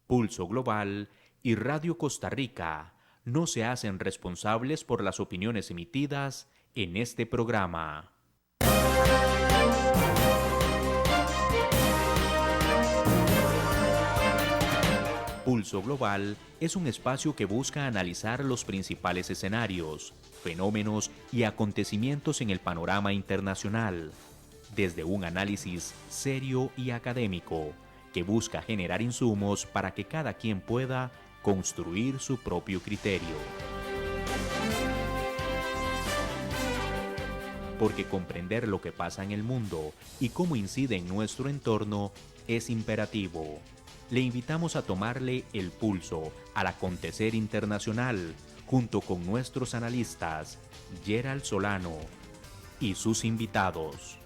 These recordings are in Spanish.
Pulso Global y Radio Costa Rica no se hacen responsables por las opiniones emitidas en este programa. Pulso Global es un espacio que busca analizar los principales escenarios, fenómenos y acontecimientos en el panorama internacional, desde un análisis serio y académico que busca generar insumos para que cada quien pueda construir su propio criterio. Porque comprender lo que pasa en el mundo y cómo incide en nuestro entorno es imperativo. Le invitamos a tomarle el pulso al acontecer internacional junto con nuestros analistas Gerald Solano y sus invitados.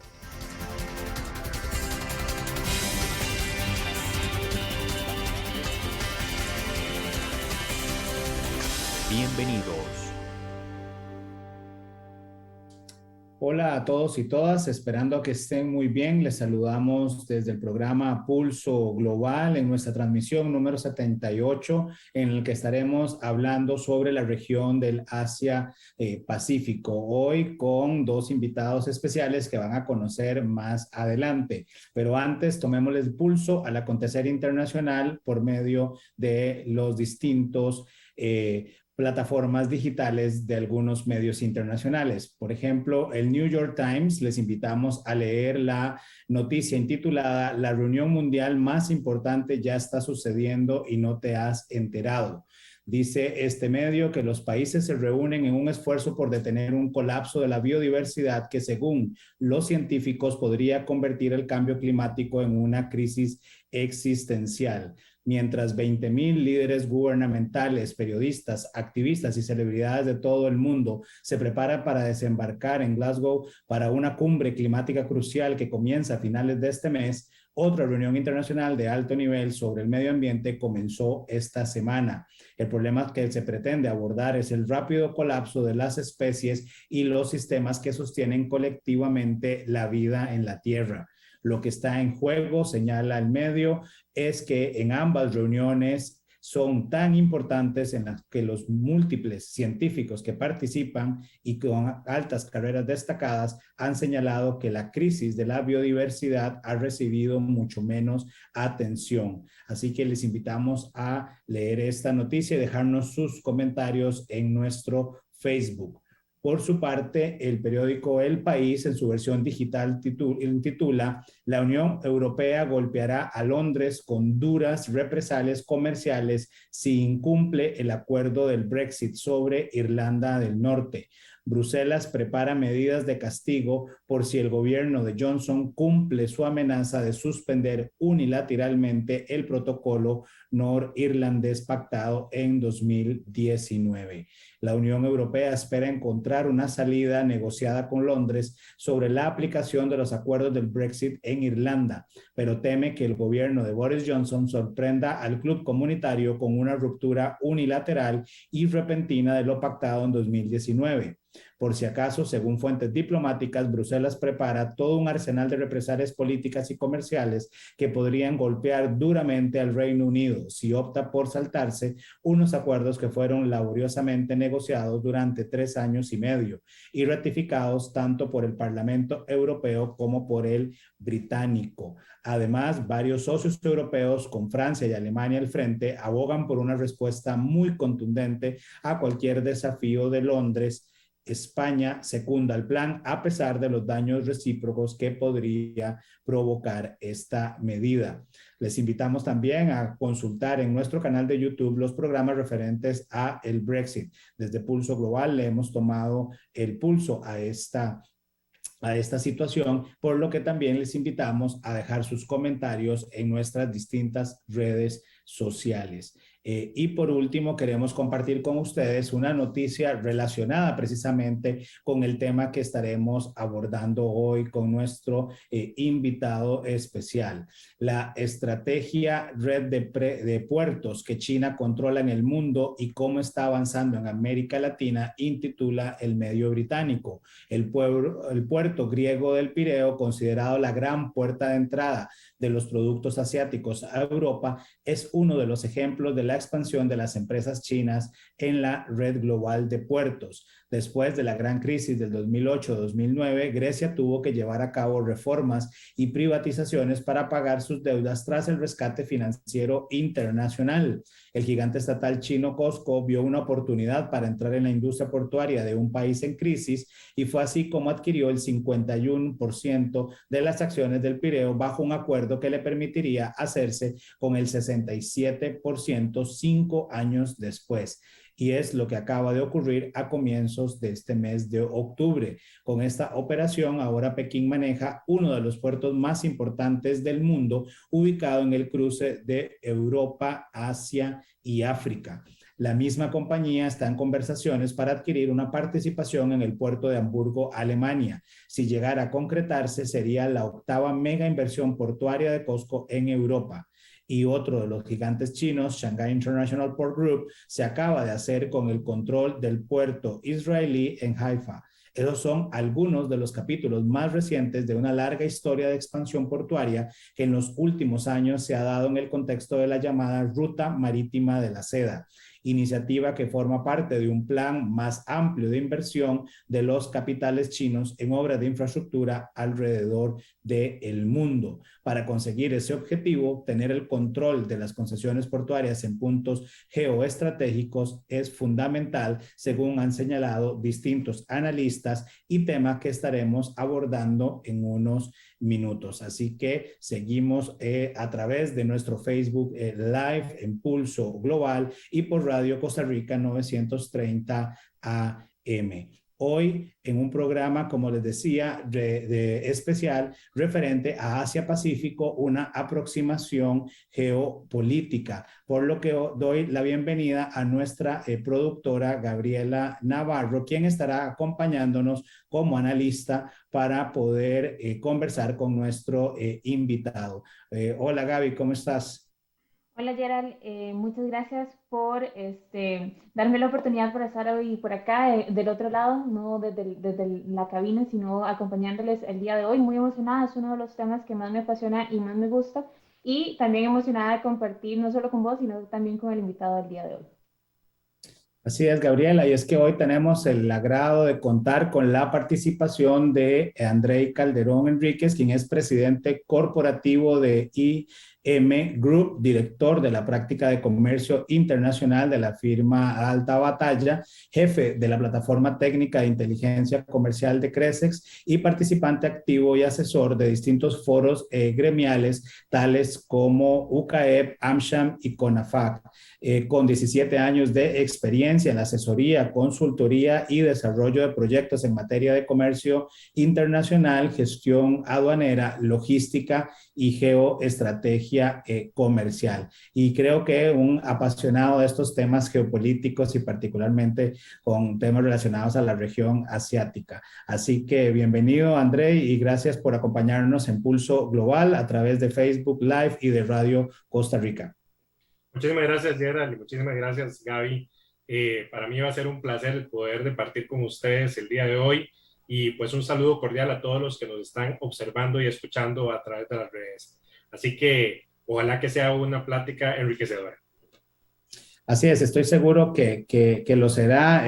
Bienvenidos. Hola a todos y todas, esperando que estén muy bien. Les saludamos desde el programa Pulso Global en nuestra transmisión número 78, en el que estaremos hablando sobre la región del Asia-Pacífico. Hoy con dos invitados especiales que van a conocer más adelante. Pero antes, tomémosles pulso al acontecer internacional por medio de los distintos plataformas digitales de algunos medios internacionales. Por ejemplo, el New York Times, les invitamos a leer la noticia intitulada "La reunión mundial más importante ya está sucediendo y no te has enterado". Dice este medio que los países se reúnen en un esfuerzo por detener un colapso de la biodiversidad que, según los científicos, podría convertir el cambio climático en una crisis existencial. Mientras 20,000 líderes gubernamentales, periodistas, activistas y celebridades de todo el mundo se preparan para desembarcar en Glasgow para una cumbre climática crucial que comienza a finales de este mes, otra reunión internacional de alto nivel sobre el medio ambiente comenzó esta semana. El problema que se pretende abordar es el rápido colapso de las especies y los sistemas que sostienen colectivamente la vida en la Tierra. Lo que está en juego, señala el medio, es que en ambas reuniones son tan importantes en las que los múltiples científicos que participan y con altas carreras destacadas han señalado que la crisis de la biodiversidad ha recibido mucho menos atención. Así que les invitamos a leer esta noticia y dejarnos sus comentarios en nuestro Facebook. Por su parte, el periódico El País, en su versión digital, titula "La Unión Europea golpeará a Londres con duras represalias comerciales si incumple el acuerdo del Brexit sobre Irlanda del Norte. Bruselas prepara medidas de castigo por si el gobierno de Johnson cumple su amenaza de suspender unilateralmente el protocolo norirlandés pactado en 2019. La Unión Europea espera encontrar una salida negociada con Londres sobre la aplicación de los acuerdos del Brexit en Irlanda, pero teme que el gobierno de Boris Johnson sorprenda al club comunitario con una ruptura unilateral y repentina de lo pactado en 2019. Por si acaso, según fuentes diplomáticas, Bruselas prepara todo un arsenal de represalias políticas y comerciales que podrían golpear duramente al Reino Unido si opta por saltarse unos acuerdos que fueron laboriosamente negociados durante 3 años y medio y ratificados tanto por el Parlamento Europeo como por el británico. Además, varios socios europeos, con Francia y Alemania al frente, abogan por una respuesta muy contundente a cualquier desafío de Londres. España secunda el plan a pesar de los daños recíprocos que podría provocar esta medida. Les invitamos también a consultar en nuestro canal de YouTube los programas referentes a el Brexit. Desde Pulso Global le hemos tomado el pulso a esta situación, por lo que también les invitamos a dejar sus comentarios en nuestras distintas redes sociales. Y por último, queremos compartir con ustedes una noticia relacionada precisamente con el tema que estaremos abordando hoy con nuestro invitado especial. La estrategia red de puertos que China controla en el mundo y cómo está avanzando en América Latina, intitula El Medio Británico. El puerto griego del Pireo, considerado la gran puerta de entrada de los productos asiáticos a Europa, es uno de los ejemplos de la expansión de las empresas chinas en la red global de puertos. Después de la gran crisis del 2008-2009, Grecia tuvo que llevar a cabo reformas y privatizaciones para pagar sus deudas tras el rescate financiero internacional. El gigante estatal chino COSCO vio una oportunidad para entrar en la industria portuaria de un país en crisis y fue así como adquirió el 51% de las acciones del Pireo bajo un acuerdo que le permitiría hacerse con el 67% 5 años después. Y es lo que acaba de ocurrir a comienzos de este mes de octubre. Con esta operación, ahora Pekín maneja uno de los puertos más importantes del mundo, ubicado en el cruce de Europa, Asia y África. La misma compañía está en conversaciones para adquirir una participación en el puerto de Hamburgo, Alemania. Si llegara a concretarse, sería la octava mega inversión portuaria de COSCO en Europa. Y otro de los gigantes chinos, Shanghai International Port Group, se acaba de hacer con el control del puerto israelí en Haifa. Esos son algunos de los capítulos más recientes de una larga historia de expansión portuaria que en los últimos años se ha dado en el contexto de la llamada Ruta Marítima de la Seda, iniciativa que forma parte de un plan más amplio de inversión de los capitales chinos en obras de infraestructura alrededor del mundo. Para conseguir ese objetivo, tener el control de las concesiones portuarias en puntos geoestratégicos es fundamental, según han señalado distintos analistas, y tema que estaremos abordando en unos minutos. Así que seguimos a través de nuestro Facebook Live en Pulso Global y por Radio Costa Rica 930 AM. Hoy en un programa, como les decía, de especial referente a Asia-Pacífico, una aproximación geopolítica, por lo que doy la bienvenida a nuestra productora Gabriela Navarro, quien estará acompañándonos como analista para poder conversar con nuestro invitado. Hola Gaby, ¿cómo estás? Hola Gerald, muchas gracias por darme la oportunidad por estar hoy por acá, del otro lado, no desde la cabina, sino acompañándoles el día de hoy. Muy emocionada, es uno de los temas que más me apasiona y más me gusta. Y también emocionada de compartir no solo con vos, sino también con el invitado del día de hoy. Así es, Gabriela, y es que hoy tenemos el agrado de contar con la participación de Andrei Calderón Enríquez, quien es presidente corporativo de IM Group, director de la práctica de comercio internacional de la firma Alta Batalla, jefe de la plataforma técnica de inteligencia comercial de Cresex y participante activo y asesor de distintos foros gremiales, tales como UCAEP, AmCham y CONAFAC. Con 17 años de experiencia en la asesoría, consultoría y desarrollo de proyectos en materia de comercio internacional, gestión aduanera, logística y geoestrategia comercial. Y creo que un apasionado de estos temas geopolíticos y particularmente con temas relacionados a la región asiática. Así que bienvenido, André, y gracias por acompañarnos en Pulso Global a través de Facebook Live y de Radio Costa Rica. Muchísimas gracias, Gerald, y muchísimas gracias, Gaby. Para mí va a ser un placer el poder departir con ustedes el día de hoy y pues un saludo cordial a todos los que nos están observando y escuchando a través de las redes. Así que ojalá que sea una plática enriquecedora. Así es, estoy seguro que lo será,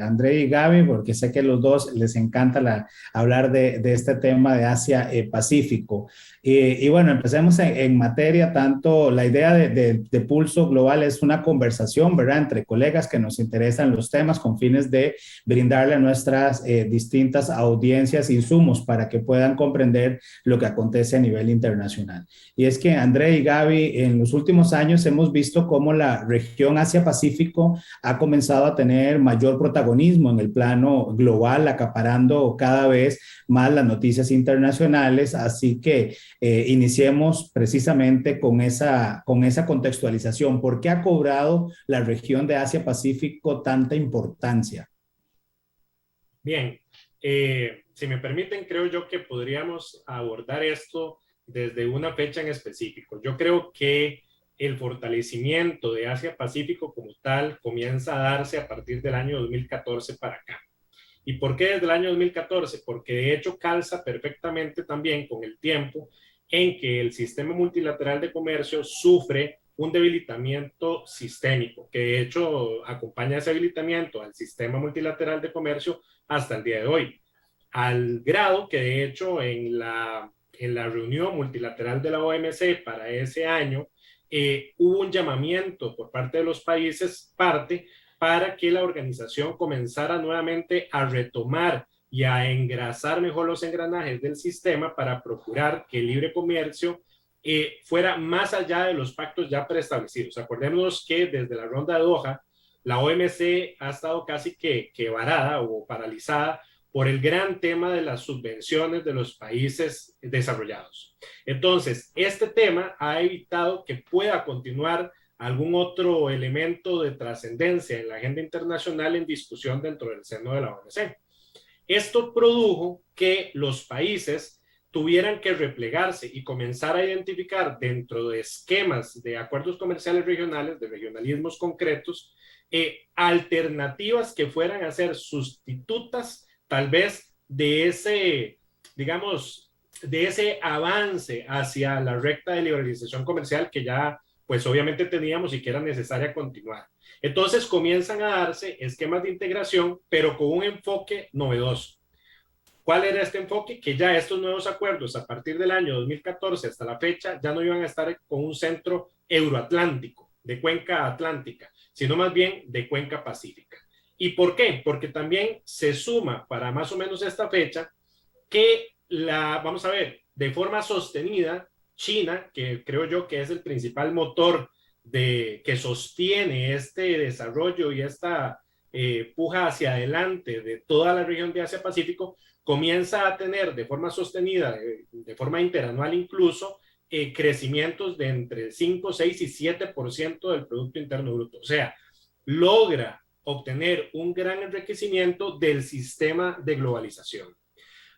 André y Gaby, porque sé que a los dos les encanta hablar de este tema de Asia-Pacífico. Y bueno, empecemos en materia. Tanto la idea de Pulso Global es una conversación, ¿verdad?, entre colegas que nos interesan los temas con fines de brindarle a nuestras distintas audiencias insumos para que puedan comprender lo que acontece a nivel internacional. Y es que André y Gaby, en los últimos años hemos visto cómo la región Asia-Pacífico ha comenzado a tener mayor protagonismo en el plano global, acaparando cada vez más las noticias internacionales, así que iniciemos precisamente con esa contextualización. ¿Por qué ha cobrado la región de Asia-Pacífico tanta importancia? Bien, si me permiten, creo yo que podríamos abordar esto desde una fecha en específico. Yo creo que el fortalecimiento de Asia-Pacífico como tal comienza a darse a partir del año 2014 para acá. ¿Y por qué desde el año 2014? Porque de hecho calza perfectamente también con el tiempo en que el sistema multilateral de comercio sufre un debilitamiento sistémico, que de hecho acompaña ese debilitamiento al sistema multilateral de comercio hasta el día de hoy, al grado que de hecho en la reunión multilateral de la OMC para ese año hubo un llamamiento por parte de los países parte para que la organización comenzara nuevamente a retomar y a engrasar mejor los engranajes del sistema para procurar que el libre comercio fuera más allá de los pactos ya preestablecidos. Acordémonos que desde la ronda de Doha, la OMC ha estado casi que varada o paralizada por el gran tema de las subvenciones de los países desarrollados. Entonces, este tema ha evitado que pueda continuar algún otro elemento de trascendencia en la agenda internacional en discusión dentro del seno de la OMC. Esto produjo que los países tuvieran que replegarse y comenzar a identificar dentro de esquemas de acuerdos comerciales regionales, de regionalismos concretos, alternativas que fueran a ser sustitutas tal vez de ese, digamos, de ese avance hacia la recta de liberalización comercial que ya pues obviamente teníamos y que era necesaria continuar. Entonces comienzan a darse esquemas de integración, pero con un enfoque novedoso. ¿Cuál era este enfoque? Que ya estos nuevos acuerdos a partir del año 2014 hasta la fecha ya no iban a estar con un centro euroatlántico, de cuenca atlántica, sino más bien de cuenca pacífica. ¿Y por qué? Porque también se suma para más o menos esta fecha que vamos a ver, de forma sostenida, China, que creo yo que es el principal motor que sostiene este desarrollo y esta puja hacia adelante de toda la región de Asia-Pacífico, comienza a tener de forma sostenida, de forma interanual incluso, crecimientos de entre 5, 6 y 7% del Producto Interno Bruto. O sea, logra obtener un gran enriquecimiento del sistema de globalización.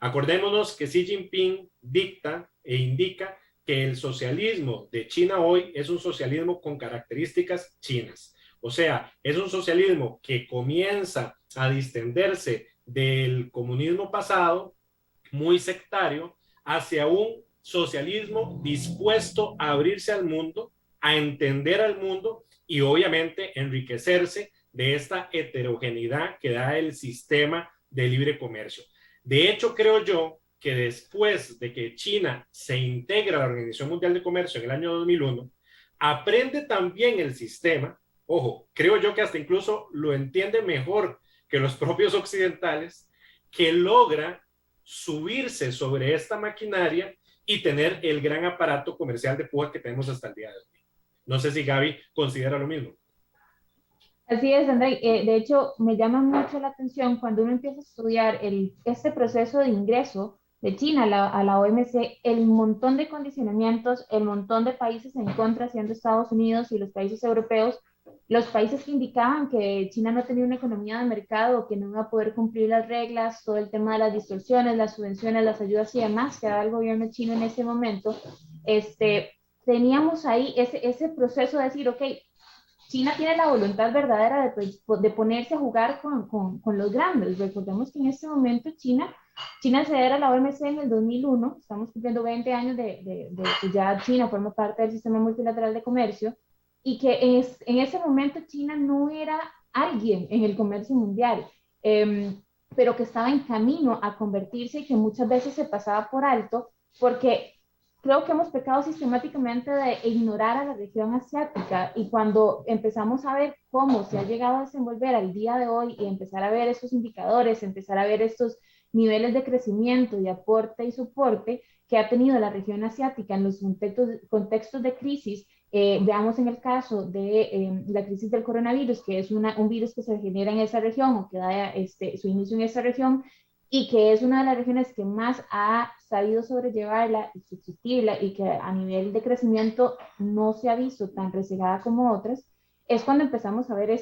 Acordémonos que Xi Jinping dicta e indica que el socialismo de China hoy es un socialismo con características chinas. O sea, es un socialismo que comienza a distenderse del comunismo pasado, muy sectario, hacia un socialismo dispuesto a abrirse al mundo, a entender al mundo y obviamente enriquecerse de esta heterogeneidad que da el sistema de libre comercio. De hecho, creo yo que después de que China se integra a la Organización Mundial de Comercio en el año 2001, aprende también el sistema, ojo, creo yo que hasta incluso lo entiende mejor que los propios occidentales, que logra subirse sobre esta maquinaria y tener el gran aparato comercial de puja que tenemos hasta el día de hoy. No sé si Gaby considera lo mismo. Así es, André. De hecho, me llama mucho la atención cuando uno empieza a estudiar este proceso de ingreso de China a la OMC, el montón de condicionamientos, el montón de países en contra, siendo Estados Unidos y los países europeos, los países que indicaban que China no tenía una economía de mercado, que no iba a poder cumplir las reglas, todo el tema de las distorsiones, las subvenciones, las ayudas y demás que daba el gobierno chino en ese momento, teníamos ahí ese proceso de decir, ok, China tiene la voluntad verdadera de ponerse a jugar con los grandes. Recordemos que en este momento China acceder a la OMC en el 2001, estamos cumpliendo 20 años de que ya China forma parte del sistema multilateral de comercio, y que en ese momento China no era alguien en el comercio mundial, pero que estaba en camino a convertirse y que muchas veces se pasaba por alto porque creo que hemos pecado sistemáticamente de ignorar a la región asiática, y cuando empezamos a ver cómo se ha llegado a desenvolver al día de hoy y empezar a ver estos indicadores, empezar a ver estos niveles de crecimiento y aporte y soporte que ha tenido la región asiática en los contextos de crisis Veamos en el caso de la crisis del coronavirus, que es un virus que se genera en esa región o que da su inicio en esa región y que es una de las regiones que más ha sabido sobrellevarla y subsistirla y que a nivel de crecimiento no se ha visto tan rezagada como otras, es cuando empezamos a ver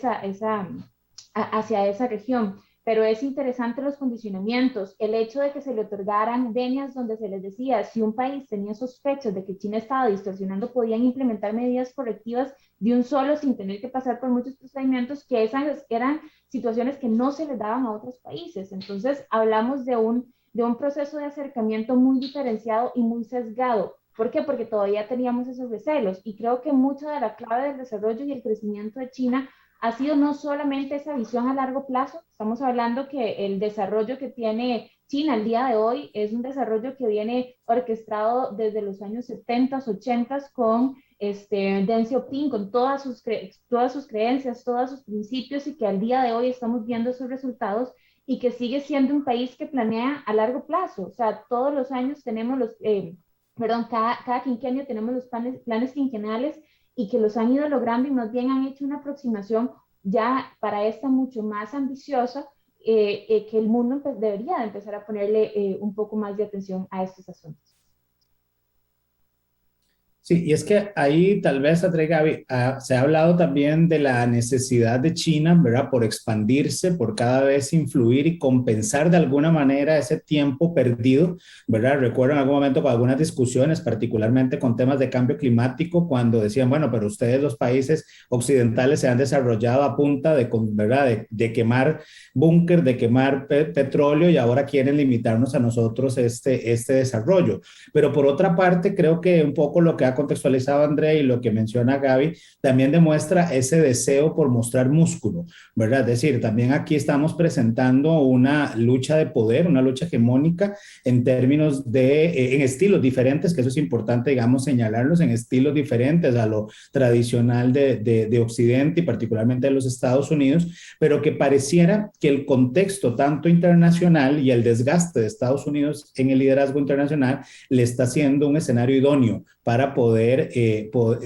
hacia esa región. Pero es interesante los condicionamientos, el hecho de que se le otorgaran venias donde se les decía, si un país tenía sospechas de que China estaba distorsionando, podían implementar medidas correctivas de un solo sin tener que pasar por muchos procedimientos, que esas eran situaciones que no se les daban a otros países. Entonces, hablamos de un proceso de acercamiento muy diferenciado y muy sesgado. ¿Por qué? Porque todavía teníamos esos recelos y creo que mucha de la clave del desarrollo y el crecimiento de China ha sido no solamente esa visión a largo plazo, estamos hablando que el desarrollo que tiene China el día de hoy es un desarrollo que viene orquestado desde los años 70, 80 con Deng Xiaoping, con todas sus creencias, todos sus principios y que al día de hoy estamos viendo sus resultados y que sigue siendo un país que planea a largo plazo. O sea, todos los años tenemos cada quinquenio tenemos los planes quinquenales y que los han ido logrando y más bien han hecho una aproximación ya para esta mucho más ambiciosa, que el mundo debería de empezar a ponerle un poco más de atención a estos asuntos. Sí, y es que ahí tal vez, Gaby, se ha hablado también de la necesidad de China, ¿verdad? Por expandirse, por cada vez influir y compensar de alguna manera ese tiempo perdido, ¿verdad? Recuerdo en algún momento con algunas discusiones, particularmente con temas de cambio climático, cuando decían, bueno, pero ustedes los países occidentales se han desarrollado a punta de, ¿verdad? De quemar búnker, de quemar petróleo y ahora quieren limitarnos a nosotros este desarrollo. Pero por otra parte, creo que un poco lo que ha contextualizado André y lo que menciona Gaby, también demuestra ese deseo por mostrar músculo, ¿verdad? Es decir, también aquí estamos presentando una lucha de poder, una lucha hegemónica en términos en estilos diferentes, que eso es importante, digamos, señalarlos, en estilos diferentes a lo tradicional de Occidente y particularmente de los Estados Unidos, pero que pareciera que el contexto tanto internacional y el desgaste de Estados Unidos en el liderazgo internacional le está haciendo un escenario idóneo para poder,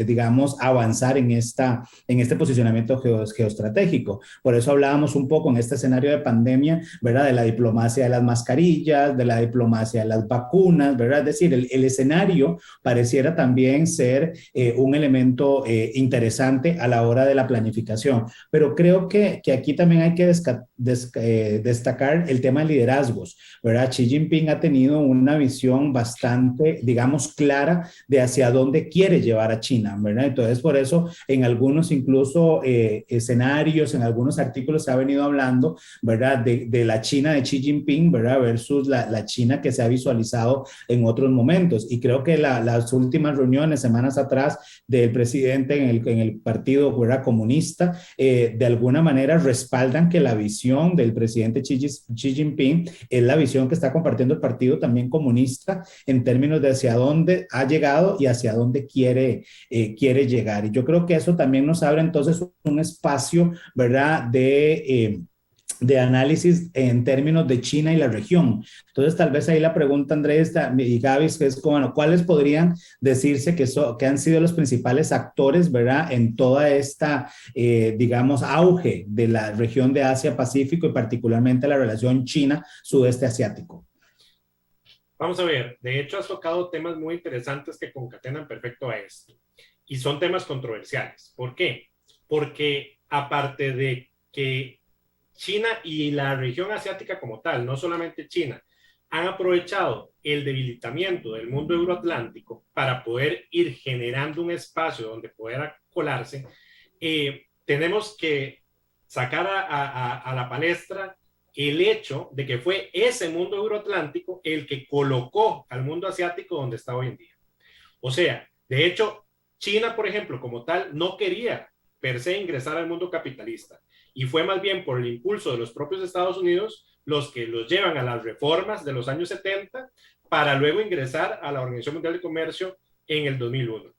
digamos, avanzar en este posicionamiento geoestratégico. Por eso hablábamos un poco en este escenario de pandemia, ¿verdad? De la diplomacia de las mascarillas, de la diplomacia de las vacunas, ¿verdad? Es decir, el escenario pareciera también ser un elemento interesante a la hora de la planificación. Pero creo que aquí también hay que destacar el tema de liderazgos, ¿verdad? Xi Jinping ha tenido una visión bastante, digamos, clara de hacia dónde quiere llevar a China, ¿verdad? Entonces, por eso, en algunos incluso escenarios, en algunos artículos se ha venido hablando, ¿verdad? De la China de Xi Jinping, ¿verdad? Versus la China que se ha visualizado en otros momentos. Y creo que las últimas reuniones, semanas atrás, del presidente en el partido, ¿verdad? Comunista, de alguna manera respaldan que la visión del presidente Xi Jinping es la visión que está compartiendo el partido también comunista en términos de hacia dónde ha llegado y hacia dónde quiere llegar. Y yo creo que eso también nos abre entonces un espacio, ¿verdad? De análisis en términos de China y la región. Entonces, tal vez ahí la pregunta, Andrés y Gaby, que es, bueno, ¿cuáles podrían decirse que han sido los principales actores, ¿verdad? En toda esta, digamos, auge de la región de Asia-Pacífico y particularmente la relación China-Sudeste Asiático. Vamos a ver, de hecho has tocado temas muy interesantes que concatenan perfecto a esto. Y son temas controversiales. ¿Por qué? Porque aparte de que China y la región asiática como tal, no solamente China, han aprovechado el debilitamiento del mundo euroatlántico para poder ir generando un espacio donde poder colarse, tenemos que sacar a la palestra el hecho de que fue ese mundo euroatlántico el que colocó al mundo asiático donde está hoy en día. O sea, de hecho, China, por ejemplo, como tal, no quería per se ingresar al mundo capitalista y fue más bien por el impulso de los propios Estados Unidos los que los llevan a las reformas de los años 70 para luego ingresar a la Organización Mundial de Comercio en el 2001.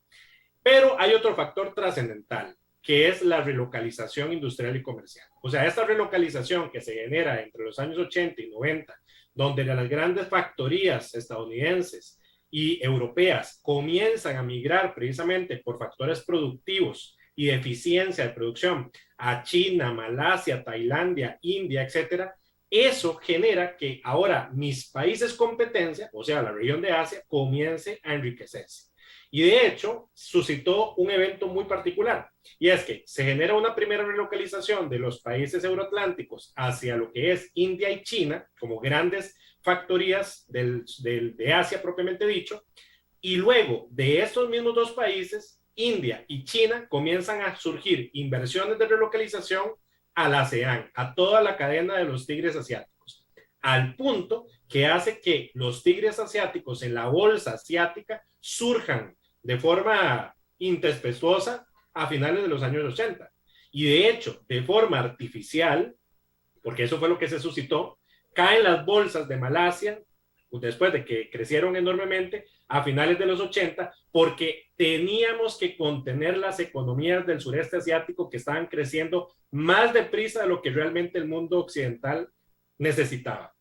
Pero hay otro factor trascendental, que es la relocalización industrial y comercial. O sea, esta relocalización que se genera entre los años 80 y 90, donde las grandes factorías estadounidenses y europeas comienzan a migrar precisamente por factores productivos y de eficiencia de producción a China, Malasia, Tailandia, India, etcétera, eso genera que ahora mis países competencia, o sea, la región de Asia, comience a enriquecerse. Y de hecho, suscitó un evento muy particular, y es que se genera una primera relocalización de los países euroatlánticos hacia lo que es India y China, como grandes factorías de Asia propiamente dicho, y luego de estos mismos dos países, India y China, comienzan a surgir inversiones de relocalización al ASEAN, a toda la cadena de los tigres asiáticos, al punto que hace que los tigres asiáticos en la bolsa asiática surjan de forma intempestuosa a finales de los años 80. Y de hecho, de forma artificial, porque eso fue lo que se suscitó, caen las bolsas de Malasia, después de que crecieron enormemente, a finales de los 80, porque teníamos que contener las economías del sureste asiático que estaban creciendo más deprisa de lo que realmente el mundo occidental necesitaba.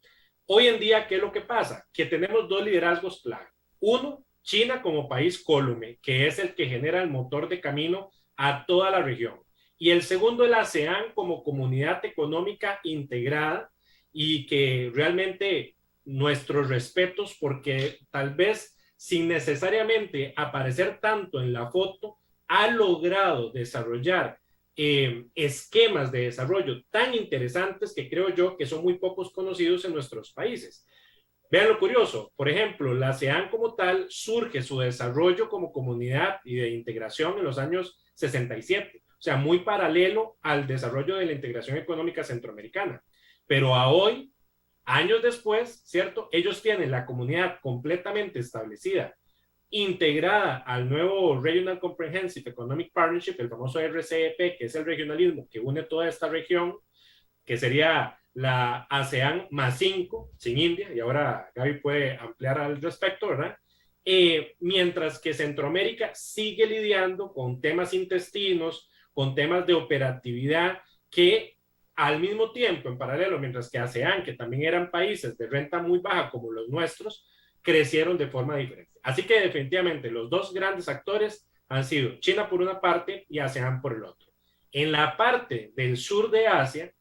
Hoy en día, ¿qué es lo que pasa? Que tenemos dos liderazgos clave. Uno, China como país cólume, que es el que genera el motor de camino a toda la región. Y el segundo, el ASEAN como comunidad económica integrada y que realmente nuestros respetos porque tal vez sin necesariamente aparecer tanto en la foto, ha logrado desarrollar esquemas de desarrollo tan interesantes que creo yo que son muy pocos conocidos en nuestros países. Vean lo curioso, por ejemplo, la ASEAN como tal surge su desarrollo como comunidad y de integración en los años 67, o sea, muy paralelo al desarrollo de la integración económica centroamericana. Pero a hoy, años después, ¿cierto? Ellos tienen la comunidad completamente establecida, integrada al nuevo Regional Comprehensive Economic Partnership, el famoso RCEP, que es el regionalismo que une toda esta región, que sería la ASEAN más 5, sin India, y ahora Gaby puede ampliar al respecto, ¿verdad? Mientras que Centroamérica sigue lidiando con temas intestinos, con temas de operatividad que al mismo tiempo, en paralelo, mientras que ASEAN, que también eran países de renta muy baja como los nuestros, crecieron de forma diferente. Así que definitivamente los dos grandes actores han sido China por una parte y ASEAN por el otro. En la parte del sur de Asia,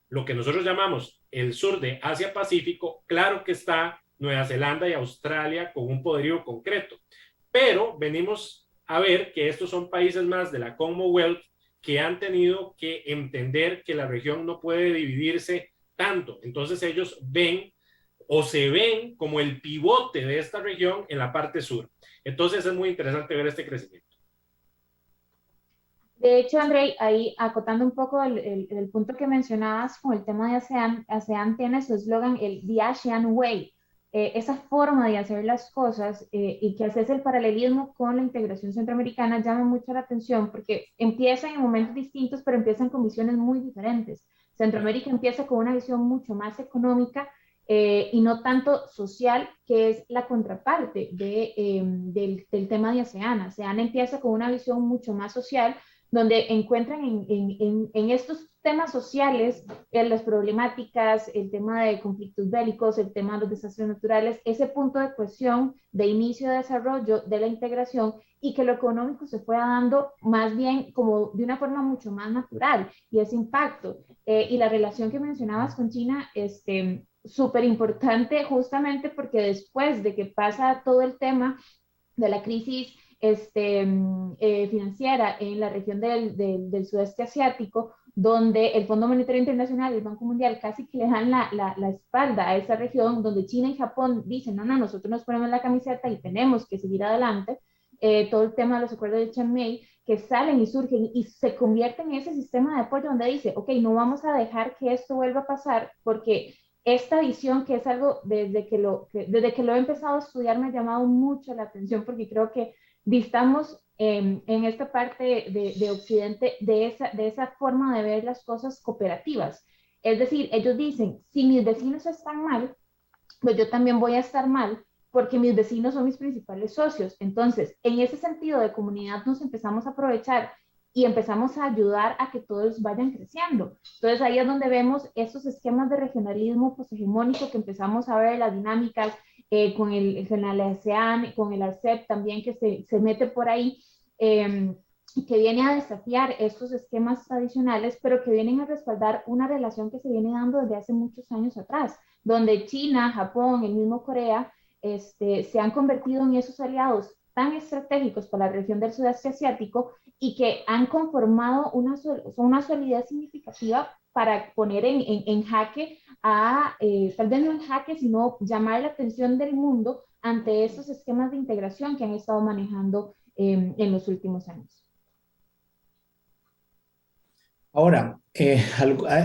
lo que nosotros llamamos el sur de Asia-Pacífico, claro que está Nueva Zelanda y Australia con un poderío concreto, pero venimos a ver que estos son países más de la Commonwealth que han tenido que entender que la región no puede dividirse tanto. Entonces ellos ven o se ven como el pivote de esta región en la parte sur. Entonces es muy interesante ver este crecimiento. De hecho, Andrei, ahí acotando un poco el punto que mencionabas con el tema de ASEAN, ASEAN tiene su eslogan, el The ASEAN Way, esa forma de hacer las cosas y que haces el paralelismo con la integración centroamericana llama mucho la atención porque empiezan en momentos distintos, pero empiezan con visiones muy diferentes. Centroamérica empieza con una visión mucho más económica y no tanto social, que es la contraparte del tema de ASEAN. ASEAN empieza con una visión mucho más social, donde encuentran en estos temas sociales, las problemáticas, el tema de conflictos bélicos, el tema de los desastres naturales, ese punto de cohesión, de inicio de desarrollo, de la integración, y que lo económico se fue dando más bien como de una forma mucho más natural, y ese impacto. Y la relación que mencionabas con China, súper importante justamente porque después de que pasa todo el tema de la crisis financiera en la región del sudeste asiático, donde el Fondo Monetario Internacional y el Banco Mundial casi que le dan la espalda a esa región, donde China y Japón dicen, no, nosotros nos ponemos la camiseta y tenemos que seguir adelante, todo el tema de los acuerdos de Chiang Mai, que salen y surgen y se convierten en ese sistema de apoyo donde dice, ok, no vamos a dejar que esto vuelva a pasar porque esta visión, que es algo desde que lo he empezado a estudiar, me ha llamado mucho la atención porque creo que distamos en esta parte de Occidente de esa forma de ver las cosas cooperativas. Es decir, ellos dicen, si mis vecinos están mal, pues yo también voy a estar mal porque mis vecinos son mis principales socios. Entonces, en ese sentido de comunidad nos empezamos a aprovechar y empezamos a ayudar a que todos vayan creciendo. Entonces ahí es donde vemos estos esquemas de regionalismo poshegemónico que empezamos a ver las dinámicas con el ASEAN, con el ARCEP también que se mete por ahí, que viene a desafiar estos esquemas tradicionales, pero que vienen a respaldar una relación que se viene dando desde hace muchos años atrás, donde China, Japón, el mismo Corea, se han convertido en esos aliados tan estratégicos para la región del sudeste asiático y que han conformado una solidez significativa para poner en jaque tal vez no en jaque, sino llamar la atención del mundo ante esos esquemas de integración que han estado manejando en los últimos años. Ahora,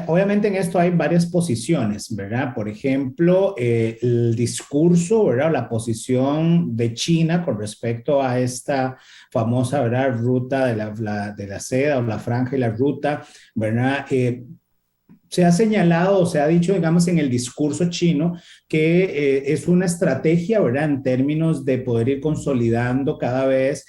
obviamente en esto hay varias posiciones, ¿verdad? Por ejemplo, el discurso, ¿verdad? La posición de China con respecto a esta famosa, ¿verdad? Ruta de la seda o la franja y la ruta, ¿verdad? Se ha señalado o se ha dicho, digamos, en el discurso chino que es una estrategia, ¿verdad? En términos de poder ir consolidando cada vez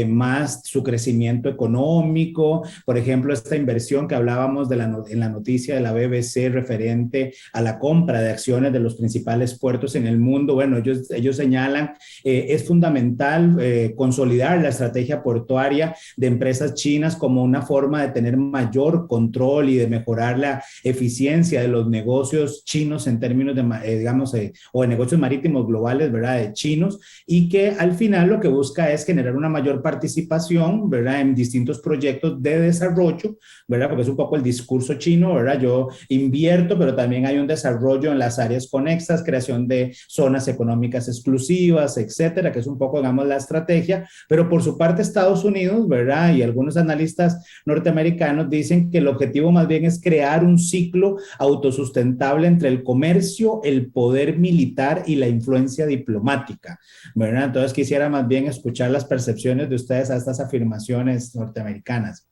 más su crecimiento económico. Por ejemplo, esta inversión que hablábamos en la noticia de la BBC referente a la compra de acciones de los principales puertos en el mundo. Bueno, ellos señalan es fundamental consolidar la estrategia portuaria de empresas chinas como una forma de tener mayor control y de mejorar la eficiencia de los negocios chinos en términos de, digamos, o de negocios marítimos globales, ¿verdad? De chinos, y que al final lo que busca es generar una mayor participación, ¿verdad? En distintos proyectos de desarrollo, ¿verdad? Porque es un poco el discurso chino, ¿verdad? Yo invierto, pero también hay un desarrollo en las áreas conexas, creación de zonas económicas exclusivas, etcétera, que es un poco, digamos, la estrategia, pero por su parte Estados Unidos, ¿verdad? Y algunos analistas norteamericanos dicen que el objetivo más bien es crear un ciclo autosustentable entre el comercio, el poder militar y la influencia diplomática, ¿verdad? Entonces quisiera más bien escuchar las percepciones de ustedes a estas afirmaciones norteamericanas.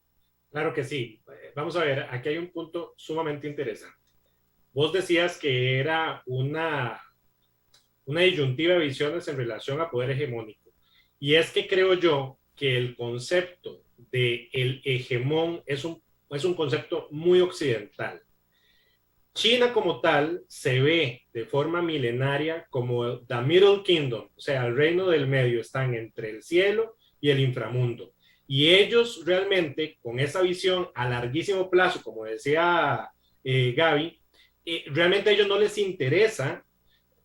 Claro que sí. Vamos a ver, aquí hay un punto sumamente interesante. Vos decías que era una disyuntiva de visiones en relación a poder hegemónico. Y es que creo yo que el concepto de el hegemón es un concepto muy occidental. China como tal se ve de forma milenaria como the Middle Kingdom, o sea, el reino del medio, están entre el cielo y el inframundo. Y ellos realmente, con esa visión a larguísimo plazo, como decía Gaby, realmente a ellos no les interesa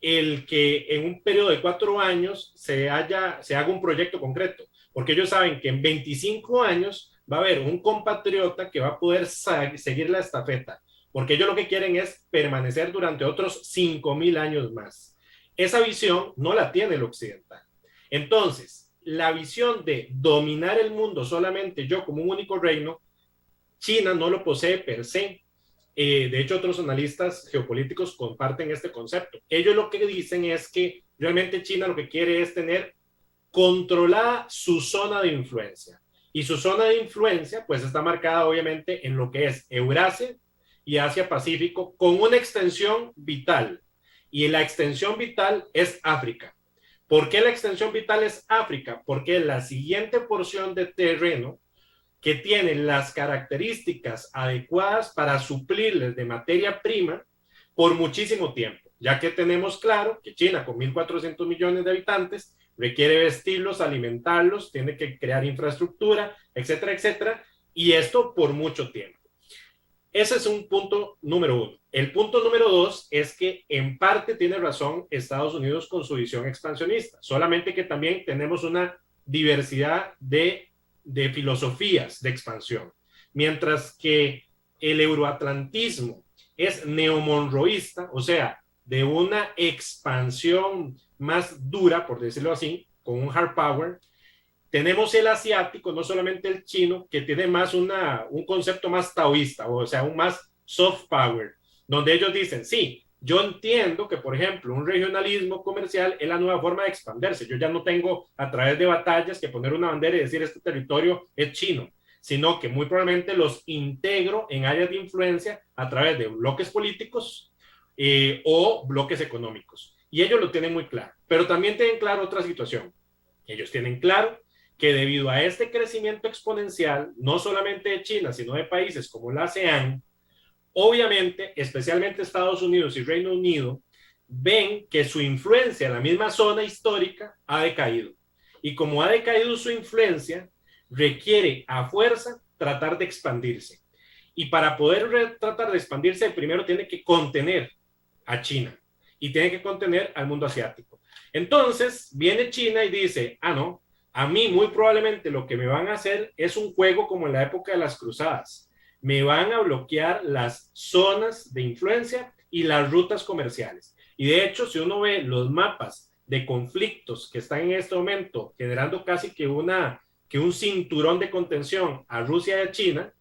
el que en un periodo de 4 años se haga un proyecto concreto, porque ellos saben que en 25 años va a haber un compatriota que va a poder seguir la estafeta, porque ellos lo que quieren es permanecer durante otros 5,000 años más. Esa visión no la tiene el occidental. Entonces, la visión de dominar el mundo solamente yo como un único reino, China no lo posee per se. De hecho, otros analistas geopolíticos comparten este concepto. Ellos lo que dicen es que realmente China lo que quiere es tener controlada su zona de influencia. Y su zona de influencia pues está marcada obviamente en lo que es Eurasia y Asia-Pacífico, con una extensión vital. Y la extensión vital es África. ¿Por qué la extensión vital es África? Porque la siguiente porción de terreno que tienen las características adecuadas para suplirles de materia prima por muchísimo tiempo, ya que tenemos claro que China, con 1.400 millones de habitantes, requiere vestirlos, alimentarlos, tiene que crear infraestructura, etcétera, etcétera, y esto por mucho tiempo. Ese es un punto número 1. El punto número 2 es que en parte tiene razón Estados Unidos con su visión expansionista, solamente que también tenemos una diversidad de filosofías de expansión, mientras que el euroatlantismo es neomonroísta, o sea, de una expansión más dura, por decirlo así, con un hard power. Tenemos el asiático, no solamente el chino, que tiene más un concepto más taoísta, o sea, un más soft power, donde ellos dicen, sí, yo entiendo que, por ejemplo, un regionalismo comercial es la nueva forma de expandirse. Yo ya no tengo a través de batallas que poner una bandera y decir este territorio es chino, sino que muy probablemente los integro en áreas de influencia a través de bloques políticos o bloques económicos. Y ellos lo tienen muy claro. Pero también tienen claro otra situación. Ellos tienen claro que debido a este crecimiento exponencial, no solamente de China, sino de países como la ASEAN, obviamente, especialmente Estados Unidos y Reino Unido, ven que su influencia en la misma zona histórica ha decaído. Y como ha decaído su influencia, requiere a fuerza tratar de expandirse. Y para poder tratar de expandirse, primero tiene que contener a China y tiene que contener al mundo asiático. Entonces viene China y dice, ah, no, a mí muy probablemente lo que me van a hacer es un juego como en la época de las cruzadas. Me van a bloquear las zonas de influencia y las rutas comerciales. Y de hecho, si uno ve los mapas de conflictos que están en este momento generando casi que un cinturón de contención a Rusia y a China,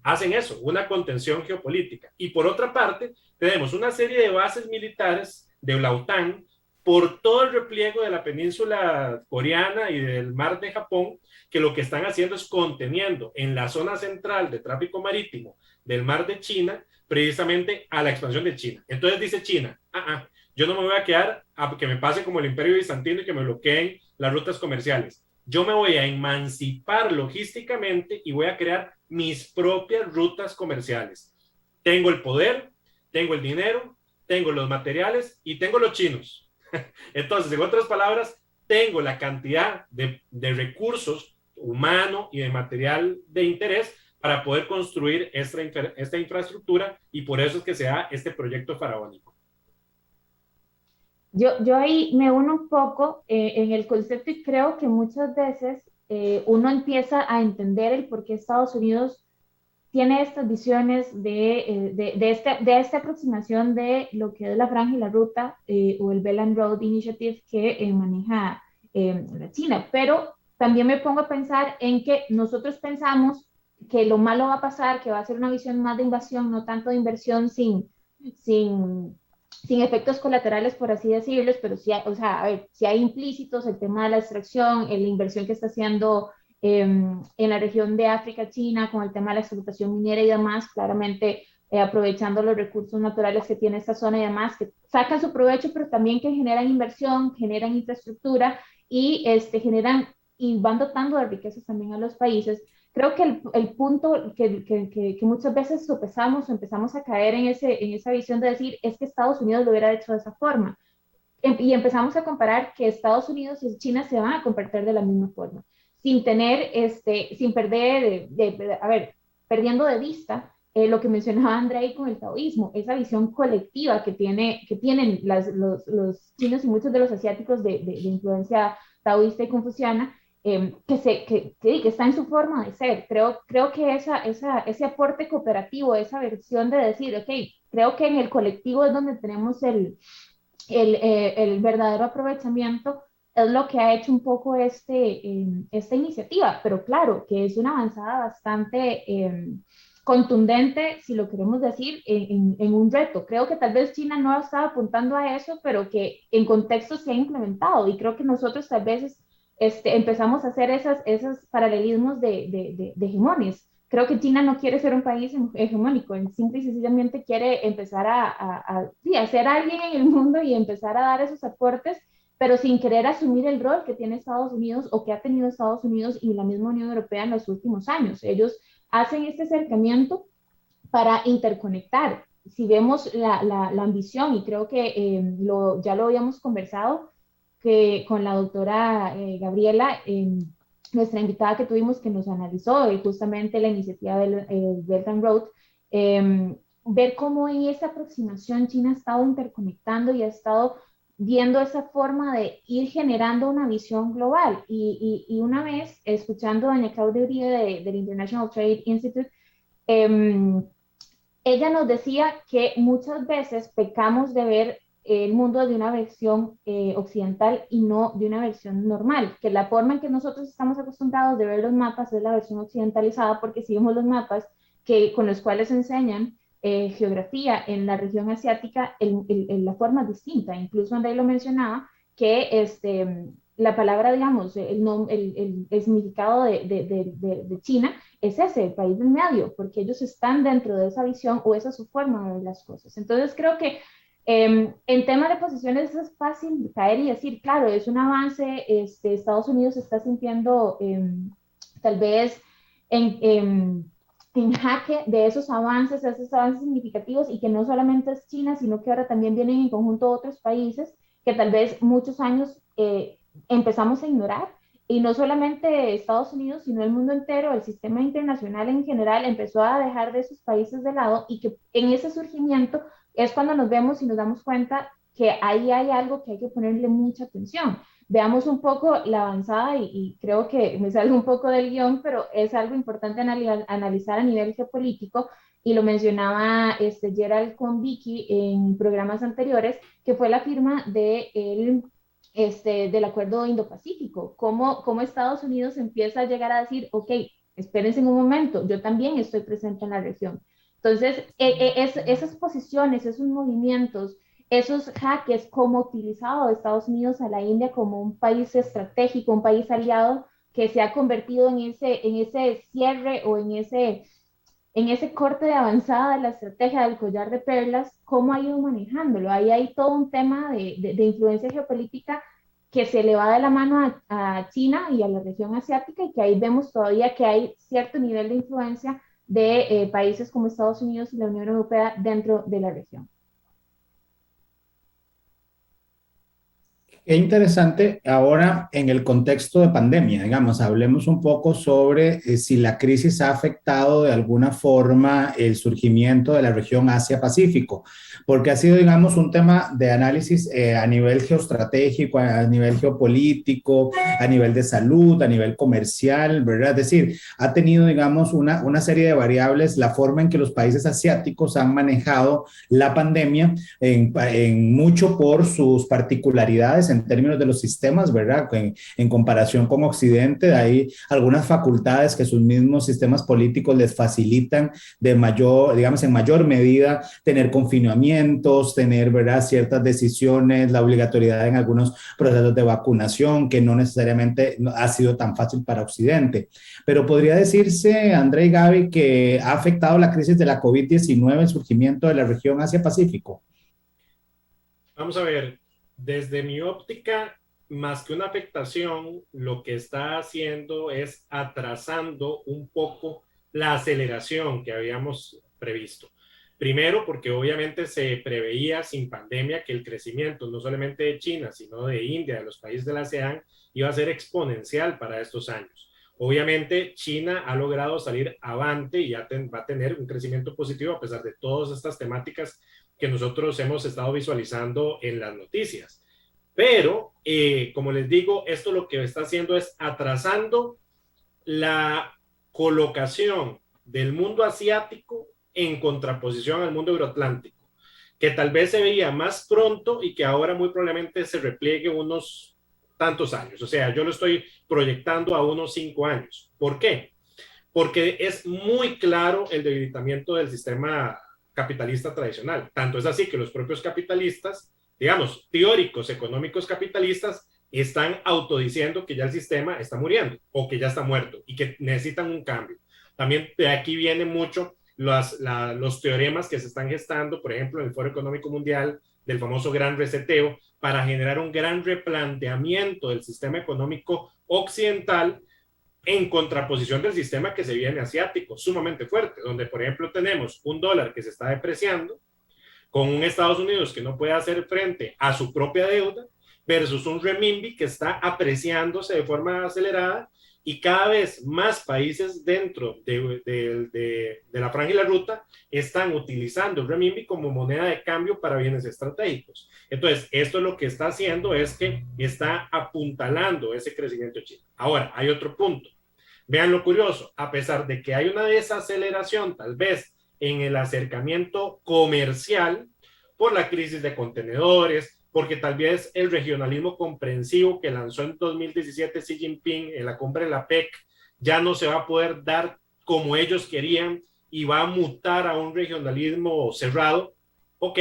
hacen eso, una contención geopolítica. Y por otra parte, tenemos una serie de bases militares de la OTAN por todo el repliego de la península coreana y del mar de Japón, que lo que están haciendo es conteniendo en la zona central de tráfico marítimo del mar de China, precisamente a la expansión de China. Entonces dice China, yo no me voy a quedar a que me pase como el Imperio Bizantino y que me bloqueen las rutas comerciales. Yo me voy a emancipar logísticamente y voy a crear mis propias rutas comerciales. Tengo el poder, tengo el dinero, tengo los materiales y tengo los chinos. Entonces, en otras palabras, tengo la cantidad de recursos humano y de material de interés para poder construir esta infraestructura, y por eso es que se da este proyecto faraónico. Yo ahí me uno un poco en el concepto, y creo que muchas veces uno empieza a entender el por qué Estados Unidos tiene estas visiones de esta aproximación de lo que es la Franja y la Ruta o el Belt and Road Initiative que maneja la China. Pero también me pongo a pensar en que nosotros pensamos que lo malo va a pasar, que va a ser una visión más de invasión, no tanto de inversión sin, sin efectos colaterales, por así decirlo, pero sí hay, o sea, a ver, sí hay implícitos el tema de la extracción, la inversión que está haciendo en la región de África, China, con el tema de la explotación minera y demás, claramente aprovechando los recursos naturales que tiene esta zona y demás, que sacan su provecho, pero también que generan inversión, generan infraestructura y generan y van dotando de riquezas también a los países. Creo que el punto que muchas veces sopesamos o empezamos a caer en esa visión de decir es que Estados Unidos lo hubiera hecho de esa forma. Y empezamos a comparar que Estados Unidos y China se van a comportar de la misma forma, sin tener, sin perder, a ver, perdiendo de vista lo que mencionaba Andrei con el taoísmo, esa visión colectiva que tienen los chinos y muchos de los asiáticos de influencia taoísta y confuciana, que está en su forma de ser. Creo que ese aporte cooperativo, esa versión de decir, ok, creo que en el colectivo es donde tenemos el verdadero aprovechamiento, es lo que ha hecho un poco esta iniciativa, pero claro, que es una avanzada bastante contundente, si lo queremos decir, en un reto. Creo que tal vez China no estaba apuntando a eso, pero que en contexto se ha implementado, y creo que nosotros tal vez empezamos a hacer esos paralelismos de hegemonias. Creo que China no quiere ser un país hegemónico, simple y sencillamente quiere empezar a ser alguien en el mundo y empezar a dar esos aportes, pero sin querer asumir el rol que tiene Estados Unidos o que ha tenido Estados Unidos y la misma Unión Europea en los últimos años. Ellos hacen este acercamiento para interconectar. Si vemos la ambición, y creo que ya lo habíamos conversado con la doctora Gabriela, nuestra invitada que tuvimos, que nos analizó justamente la iniciativa del Belt and Road, ver cómo en esa aproximación China ha estado interconectando y ha estado viendo esa forma de ir generando una visión global. Y una vez, escuchando a doña Claudia Uribe del International Trade Institute, ella nos decía que muchas veces pecamos de ver el mundo de una versión occidental y no de una versión normal, que la forma en que nosotros estamos acostumbrados de ver los mapas es la versión occidentalizada, porque si vemos los mapas con los cuales enseñan geografía en la región asiática, la forma es distinta. Incluso Andrei lo mencionaba, que la palabra, digamos, el significado de China es ese, el país del medio, porque ellos están dentro de esa visión, o esa es su forma de ver las cosas. Entonces creo que en temas de posiciones es fácil caer y decir, claro, es un avance, Estados Unidos está sintiendo tal vez en jaque de esos avances significativos, y que no solamente es China, sino que ahora también vienen en conjunto otros países que tal vez muchos años empezamos a ignorar. Y no solamente Estados Unidos, sino el mundo entero, el sistema internacional en general, empezó a dejar de esos países de lado, y que en ese surgimiento es cuando nos vemos y nos damos cuenta que ahí hay algo que hay que ponerle mucha atención. Veamos un poco la avanzada, y creo que me salgo un poco del guión, pero es algo importante analizar a nivel geopolítico, y lo mencionaba Gerald con Vicky en programas anteriores, que fue la firma del Acuerdo Indo-Pacífico, cómo Estados Unidos empieza a llegar a decir, ok, espérense un momento, yo también estoy presente en la región. Entonces, esas posiciones, esos movimientos, esos jaques, como utilizado de Estados Unidos a la India como un país estratégico, un país aliado, que se ha convertido en ese cierre, o en ese corte de avanzada de la estrategia del collar de perlas, cómo ha ido manejándolo. Ahí hay todo un tema de influencia geopolítica que se le va de la mano a China y a la región asiática, y que ahí vemos todavía que hay cierto nivel de influencia de países como Estados Unidos y la Unión Europea dentro de la región. Qué interesante ahora en el contexto de pandemia, digamos, hablemos un poco sobre si la crisis ha afectado de alguna forma el surgimiento de la región Asia-Pacífico, porque ha sido, digamos, un tema de análisis a nivel geoestratégico, a nivel geopolítico, a nivel de salud, a nivel comercial, ¿verdad? Es decir, ha tenido, digamos, una serie de variables, la forma en que los países asiáticos han manejado la pandemia, en mucho por sus particularidades en términos de los sistemas, ¿verdad? En comparación con Occidente, hay algunas facultades que sus mismos sistemas políticos les facilitan de mayor, digamos, en mayor medida tener confinamientos, tener, ¿verdad?, ciertas decisiones, la obligatoriedad en algunos procesos de vacunación, que no necesariamente ha sido tan fácil para Occidente. Pero podría decirse, André y Gaby, que ha afectado la crisis de la COVID-19 el surgimiento de la región Asia-Pacífico. Vamos a ver, desde mi óptica, más que una afectación, lo que está haciendo es atrasando un poco la aceleración que habíamos previsto. Primero, porque obviamente se preveía sin pandemia que el crecimiento no solamente de China, sino de India, de los países de la ASEAN, iba a ser exponencial para estos años. Obviamente, China ha logrado salir avante y ya va a tener un crecimiento positivo a pesar de todas estas temáticas que nosotros hemos estado visualizando en las noticias. Pero, como les digo, esto lo que está haciendo es atrasando la colocación del mundo asiático en contraposición al mundo euroatlántico, que tal vez se veía más pronto y que ahora muy probablemente se repliegue unos tantos años. O sea, yo lo estoy proyectando a unos 5 años. ¿Por qué? Porque es muy claro el debilitamiento del sistema capitalista tradicional. Tanto es así que los propios capitalistas, digamos, teóricos económicos capitalistas, están autodiciendo que ya el sistema está muriendo o que ya está muerto y que necesitan un cambio. También de aquí viene mucho los teoremas que se están gestando, por ejemplo, en el Foro Económico Mundial, del famoso gran reseteo, para generar un gran replanteamiento del sistema económico occidental en contraposición del sistema que se viene asiático, sumamente fuerte, donde, por ejemplo, tenemos un dólar que se está depreciando, con un Estados Unidos que no puede hacer frente a su propia deuda, versus un renminbi que está apreciándose de forma acelerada, y cada vez más países dentro de la franja y la ruta están utilizando el renminbi como moneda de cambio para bienes estratégicos. Entonces, esto lo que está haciendo es que está apuntalando ese crecimiento chino. Ahora, hay otro punto. Vean lo curioso, a pesar de que hay una desaceleración tal vez en el acercamiento comercial por la crisis de contenedores, porque tal vez el regionalismo comprensivo que lanzó en 2017 Xi Jinping en la cumbre de la PEC ya no se va a poder dar como ellos querían y va a mutar a un regionalismo cerrado. Ok,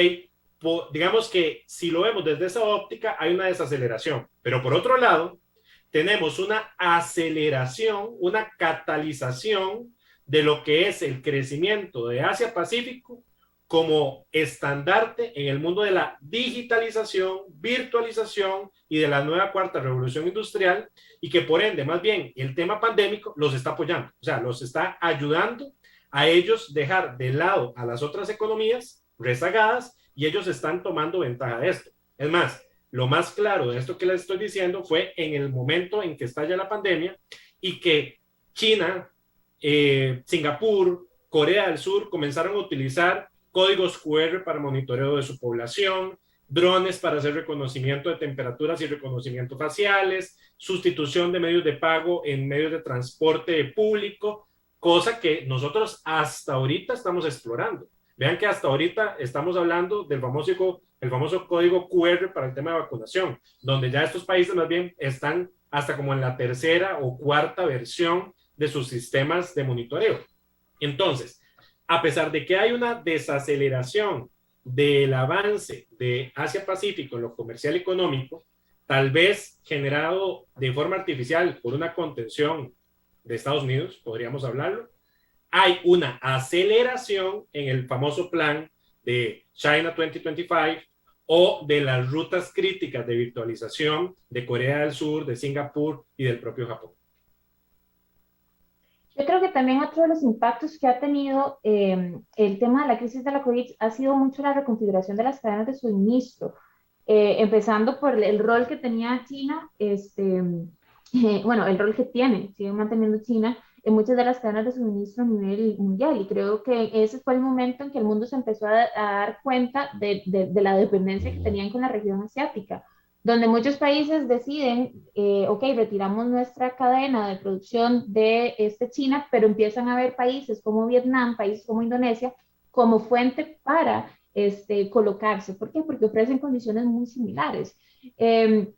digamos que si lo vemos desde esa óptica hay una desaceleración, pero por otro lado tenemos una aceleración, una catalización de lo que es el crecimiento de Asia-Pacífico como estandarte en el mundo de la digitalización, virtualización y de la nueva cuarta revolución industrial, y que por ende, más bien, el tema pandémico los está apoyando, o sea, los está ayudando a ellos dejar de lado a las otras economías rezagadas y ellos están tomando ventaja de esto. Es más, lo más claro de esto que les estoy diciendo fue en el momento en que estalla la pandemia y que China, Singapur, Corea del Sur comenzaron a utilizar códigos QR para monitoreo de su población, drones para hacer reconocimiento de temperaturas y reconocimiento faciales, sustitución de medios de pago en medios de transporte público, cosa que nosotros hasta ahorita estamos explorando. Vean que hasta ahorita estamos hablando del famoso código QR para el tema de vacunación, donde ya estos países más bien están hasta como en la tercera o cuarta versión de sus sistemas de monitoreo. Entonces, a pesar de que hay una desaceleración del avance de Asia-Pacífico en lo comercial y económico, tal vez generado de forma artificial por una contención de Estados Unidos, podríamos hablarlo, hay una aceleración en el famoso plan de China 2025 o de las rutas críticas de virtualización de Corea del Sur, de Singapur y del propio Japón. Yo creo que también otro de los impactos que ha tenido el tema de la crisis de la COVID ha sido mucho la reconfiguración de las cadenas de suministro, empezando por el rol que tenía China, bueno, el rol que sigue manteniendo China en muchas de las cadenas de suministro a nivel mundial. Y creo que ese fue el momento en que el mundo se empezó a dar cuenta de la dependencia que tenían con la región asiática, donde muchos países deciden, ok, retiramos nuestra cadena de producción de China, pero empiezan a ver países como Vietnam, países como Indonesia, como fuente para colocarse. ¿Por qué? Porque ofrecen condiciones muy similares.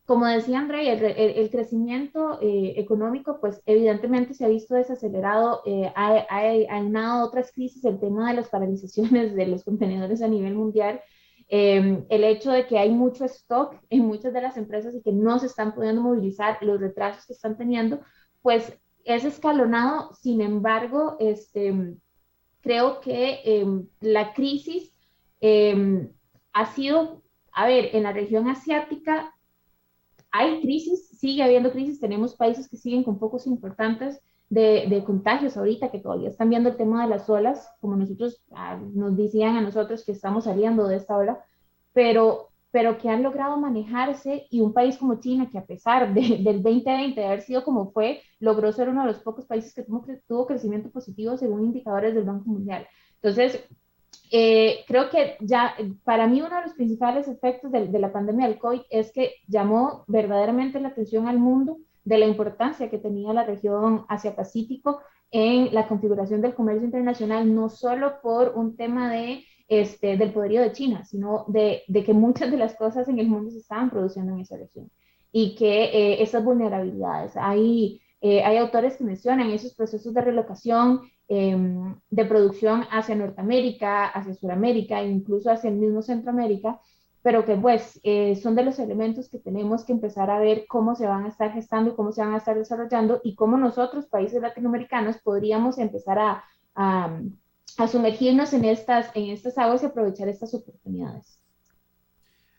Como decía André, el crecimiento económico, pues evidentemente se ha visto desacelerado, ha aunado otras crisis, el tema de las paralizaciones de los contenedores a nivel mundial, el hecho de que hay mucho stock en muchas de las empresas y que no se están pudiendo movilizar, los retrasos que están teniendo, pues es escalonado. Sin embargo, creo que la crisis ha sido, a ver, en la región asiática hay crisis, sigue habiendo crisis, tenemos países que siguen con focos importantes de contagios ahorita, que todavía están viendo el tema de las olas, como nosotros nos decían a nosotros que estamos saliendo de esta ola, pero que han logrado manejarse, y un país como China, que a pesar del 2020, de haber sido como fue, logró ser uno de los pocos países que tuvo crecimiento positivo según indicadores del Banco Mundial. Entonces, creo que ya para mí uno de los principales efectos de la pandemia del COVID es que llamó verdaderamente la atención al mundo de la importancia que tenía la región Asia-Pacífico en la configuración del comercio internacional, no solo por un tema del poderío de China, sino de que muchas de las cosas en el mundo se estaban produciendo en esa región y que esas vulnerabilidades, hay autores que mencionan esos procesos de relocación de producción hacia Norteamérica, hacia Sudamérica e incluso hacia el mismo Centroamérica, pero que pues son de los elementos que tenemos que empezar a ver cómo se van a estar gestando y cómo se van a estar desarrollando y cómo nosotros, países latinoamericanos, podríamos empezar a sumergirnos en estas aguas y aprovechar estas oportunidades.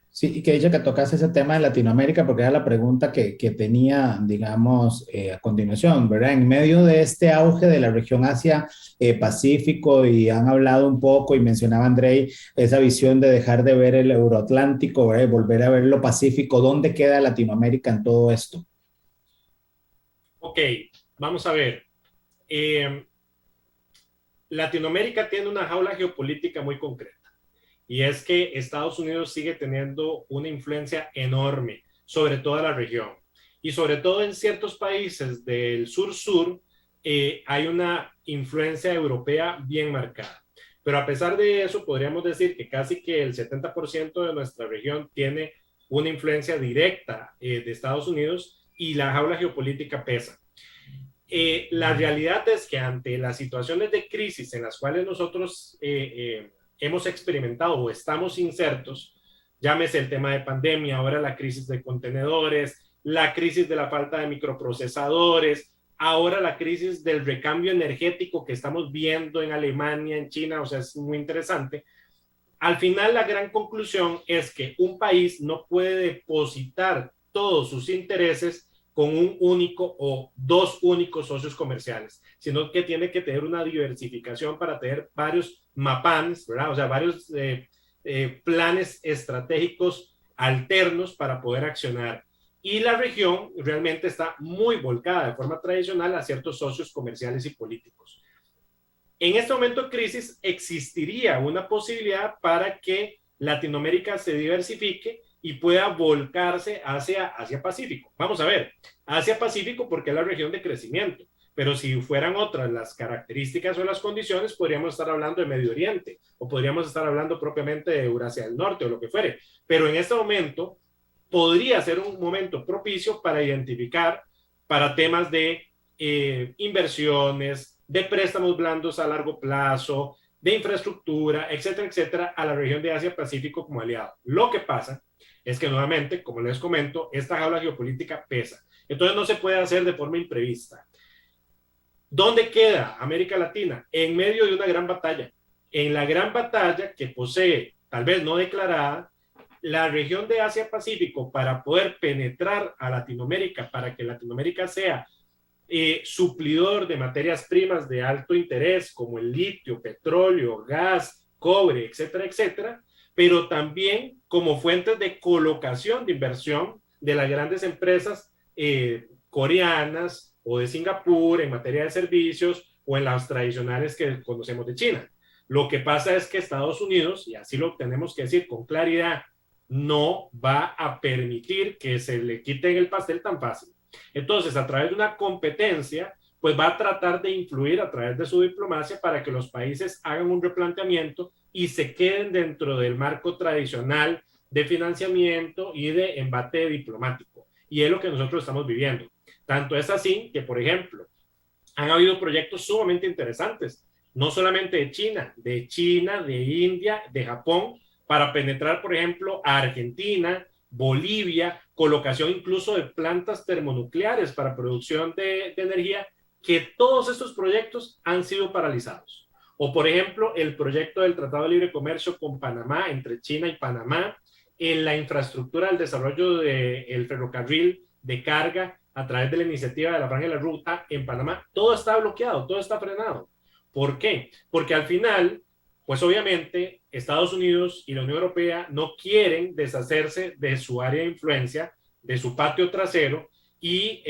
Sí, y que dicho que tocas ese tema de Latinoamérica, porque era la pregunta que tenía, digamos, a continuación, ¿verdad? En medio de este auge de la región Asia-Pacífico, y han hablado un poco, y mencionaba Andrei, esa visión de dejar de ver el Euroatlántico, ¿verdad? Y volver a ver lo Pacífico, ¿dónde queda Latinoamérica en todo esto? Ok, vamos a ver. Latinoamérica tiene una jaula geopolítica muy concreta. Y es que Estados Unidos sigue teniendo una influencia enorme sobre toda la región. Y sobre todo en ciertos países del sur-sur hay una influencia europea bien marcada. Pero a pesar de eso, podríamos decir que casi que el 70% de nuestra región tiene una influencia directa de Estados Unidos, y la jaula geopolítica pesa. La realidad es que ante las situaciones de crisis en las cuales nosotros hemos experimentado o estamos insertos, llámese el tema de pandemia, ahora la crisis de contenedores, la crisis de la falta de microprocesadores, ahora la crisis del recambio energético que estamos viendo en Alemania, en China, o sea, es muy interesante. Al final, la gran conclusión es que un país no puede depositar todos sus intereses con un único o dos únicos socios comerciales, sino que tiene que tener una diversificación para tener varios mapanes, ¿verdad? O sea, varios planes estratégicos alternos para poder accionar. Y la región realmente está muy volcada de forma tradicional a ciertos socios comerciales y políticos. En este momento de crisis existiría una posibilidad para que Latinoamérica se diversifique y pueda volcarse hacia Asia-Pacífico. Vamos a ver, Asia-Pacífico porque es la región de crecimiento, pero si fueran otras las características o las condiciones, podríamos estar hablando de Medio Oriente o podríamos estar hablando propiamente de Eurasia del Norte o lo que fuere. Pero en este momento podría ser un momento propicio para identificar para temas de inversiones, de préstamos blandos a largo plazo, de infraestructura, etcétera, etcétera, a la región de Asia-Pacífico como aliado. Lo que pasa es que nuevamente, como les comento, esta jaula geopolítica pesa. Entonces no se puede hacer de forma imprevista. ¿Dónde queda América Latina? En medio de una gran batalla. En la gran batalla que posee, tal vez no declarada, la región de Asia-Pacífico para poder penetrar a Latinoamérica, para que Latinoamérica sea suplidor de materias primas de alto interés como el litio, petróleo, gas, cobre, etcétera, etcétera, pero también como fuentes de colocación de inversión de las grandes empresas coreanas o de Singapur en materia de servicios o en las tradicionales que conocemos de China. Lo que pasa es que Estados Unidos, y así lo tenemos que decir con claridad, no va a permitir que se le quiten el pastel tan fácil. Entonces, a través de una competencia, pues va a tratar de influir a través de su diplomacia para que los países hagan un replanteamiento y se queden dentro del marco tradicional de financiamiento y de embate diplomático. Y es lo que nosotros estamos viviendo. Tanto es así que, por ejemplo, han habido proyectos sumamente interesantes, no solamente de China, de India, de Japón, para penetrar, por ejemplo, a Argentina, Bolivia, colocación incluso de plantas termonucleares para producción de energía, que todos estos proyectos han sido paralizados. O, por ejemplo, el proyecto del Tratado de Libre Comercio con Panamá, entre China y Panamá, en la infraestructura del desarrollo del ferrocarril de carga a través de la iniciativa de la Franja de la Ruta en Panamá, todo está bloqueado, todo está frenado. ¿Por qué? Porque al final, pues obviamente Estados Unidos y la Unión Europea no quieren deshacerse de su área de influencia, de su patio trasero, y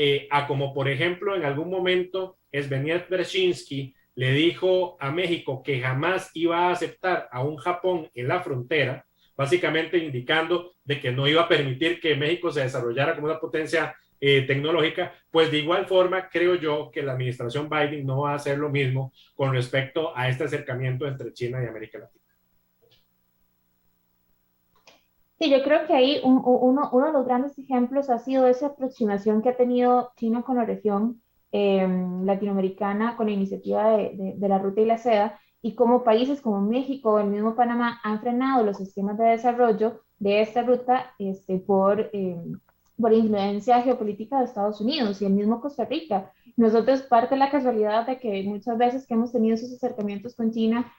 como por ejemplo en algún momento Zbigniew Brzezinski le dijo a México que jamás iba a aceptar a un Japón en la frontera, básicamente indicando de que no iba a permitir que México se desarrollara como una potencia tecnológica, pues de igual forma creo yo que la administración Biden no va a hacer lo mismo con respecto a este acercamiento entre China y América Latina. Sí, yo creo que ahí uno de los grandes ejemplos ha sido esa aproximación que ha tenido China con la región latinoamericana con la iniciativa de la Ruta y la Seda, y como países como México o el mismo Panamá han frenado los esquemas de desarrollo de esta ruta por influencia geopolítica de Estados Unidos y el mismo Costa Rica. Nosotros, parte de la casualidad de que muchas veces que hemos tenido esos acercamientos con China,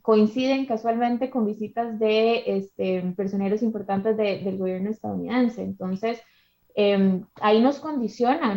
coinciden casualmente con visitas de personeros importantes del gobierno estadounidense. Entonces, ahí nos condiciona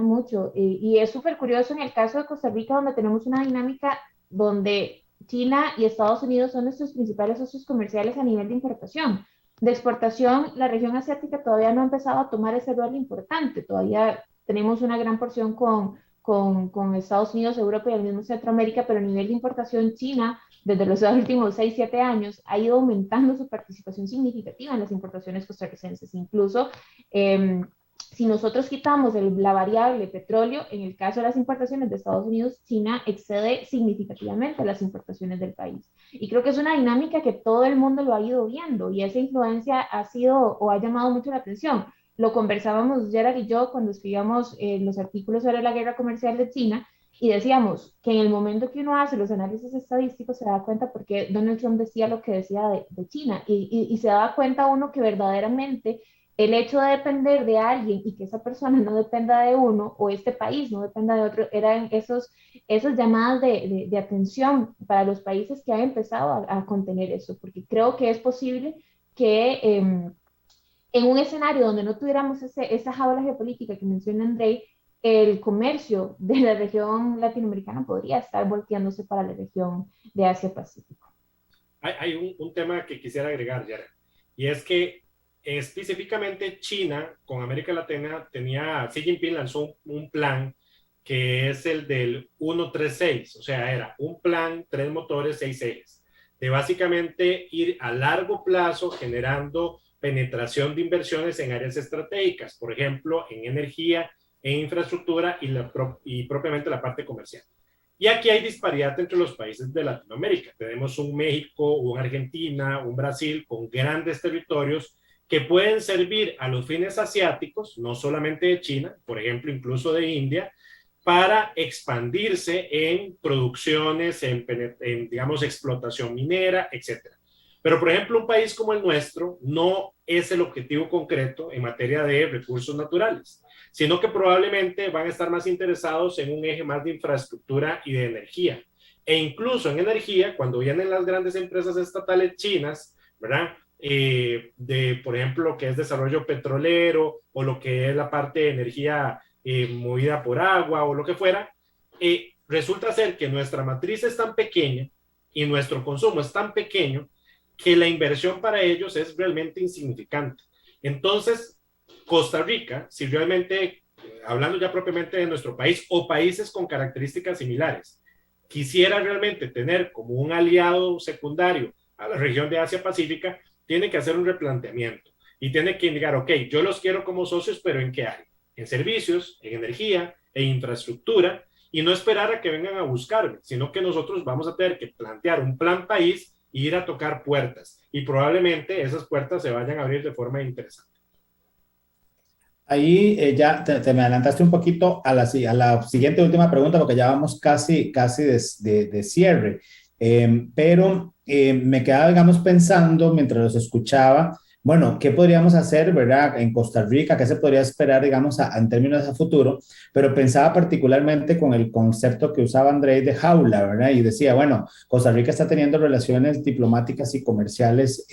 mucho. Y es súper curioso en el caso de Costa Rica, donde tenemos una dinámica donde China y Estados Unidos son nuestros principales socios comerciales a nivel de importación. De exportación, la región asiática todavía no ha empezado a tomar ese rol importante. Todavía tenemos una gran porción con Estados Unidos, Europa y el mismo Centroamérica, pero a nivel de importación, China, desde los últimos 6, 7 años, ha ido aumentando su participación significativa en las importaciones costarricenses. Incluso, si nosotros quitamos la variable petróleo, en el caso de las importaciones de Estados Unidos, China excede significativamente las importaciones del país. Y creo que es una dinámica que todo el mundo lo ha ido viendo y esa influencia ha sido o ha llamado mucho la atención. Lo conversábamos Gerald y yo cuando escribíamos los artículos sobre la guerra comercial de China y decíamos que en el momento que uno hace los análisis estadísticos se da cuenta porque Donald Trump decía lo que decía de China y se daba cuenta uno que verdaderamente el hecho de depender de alguien y que esa persona no dependa de uno o este país no dependa de otro, eran esas llamadas de atención para los países que han empezado a contener eso, porque creo que es posible que en un escenario donde no tuviéramos esa jaula geopolítica que menciona Andrei, el comercio de la región latinoamericana podría estar volteándose para la región de Asia-Pacífico. Hay un tema que quisiera agregar, Yara, y es que específicamente China con América Latina tenía, Xi Jinping lanzó un plan que es el del 136, o sea, era un plan, 3 motores, 6 ejes, de básicamente ir a largo plazo generando penetración de inversiones en áreas estratégicas, por ejemplo, en energía, en infraestructura y propiamente la parte comercial. Y aquí hay disparidad entre los países de Latinoamérica. Tenemos un México, un Argentina, un Brasil con grandes territorios que pueden servir a los fines asiáticos, no solamente de China, por ejemplo, incluso de India, para expandirse en producciones, en digamos, explotación minera, etcétera. Pero, por ejemplo, un país como el nuestro no es el objetivo concreto en materia de recursos naturales, sino que probablemente van a estar más interesados en un eje más de infraestructura y de energía. E incluso en energía, cuando vienen las grandes empresas estatales chinas, ¿verdad? Por ejemplo, lo que es desarrollo petrolero o lo que es la parte de energía movida por agua o lo que fuera, resulta ser que nuestra matriz es tan pequeña y nuestro consumo es tan pequeño que la inversión para ellos es realmente insignificante. Entonces, Costa Rica, si realmente, hablando ya propiamente de nuestro país o países con características similares, quisiera realmente tener como un aliado secundario a la región de Asia-Pacífica, tiene que hacer un replanteamiento y tiene que indicar, ok, yo los quiero como socios, pero ¿en qué área? En servicios, en energía, en infraestructura, y no esperar a que vengan a buscarme, sino que nosotros vamos a tener que plantear un plan país e ir a tocar puertas. Y probablemente esas puertas se vayan a abrir de forma interesante. Ahí ya te me adelantaste un poquito a la siguiente última pregunta, porque ya vamos casi de cierre. Pero me quedaba, digamos, pensando mientras los escuchaba, bueno, ¿qué podríamos hacer, verdad, en Costa Rica? ¿Qué se podría esperar, digamos, en términos de futuro? Pero pensaba particularmente con el concepto que usaba Andrés de jaula, ¿verdad? Y decía, bueno, Costa Rica está teniendo relaciones diplomáticas y comerciales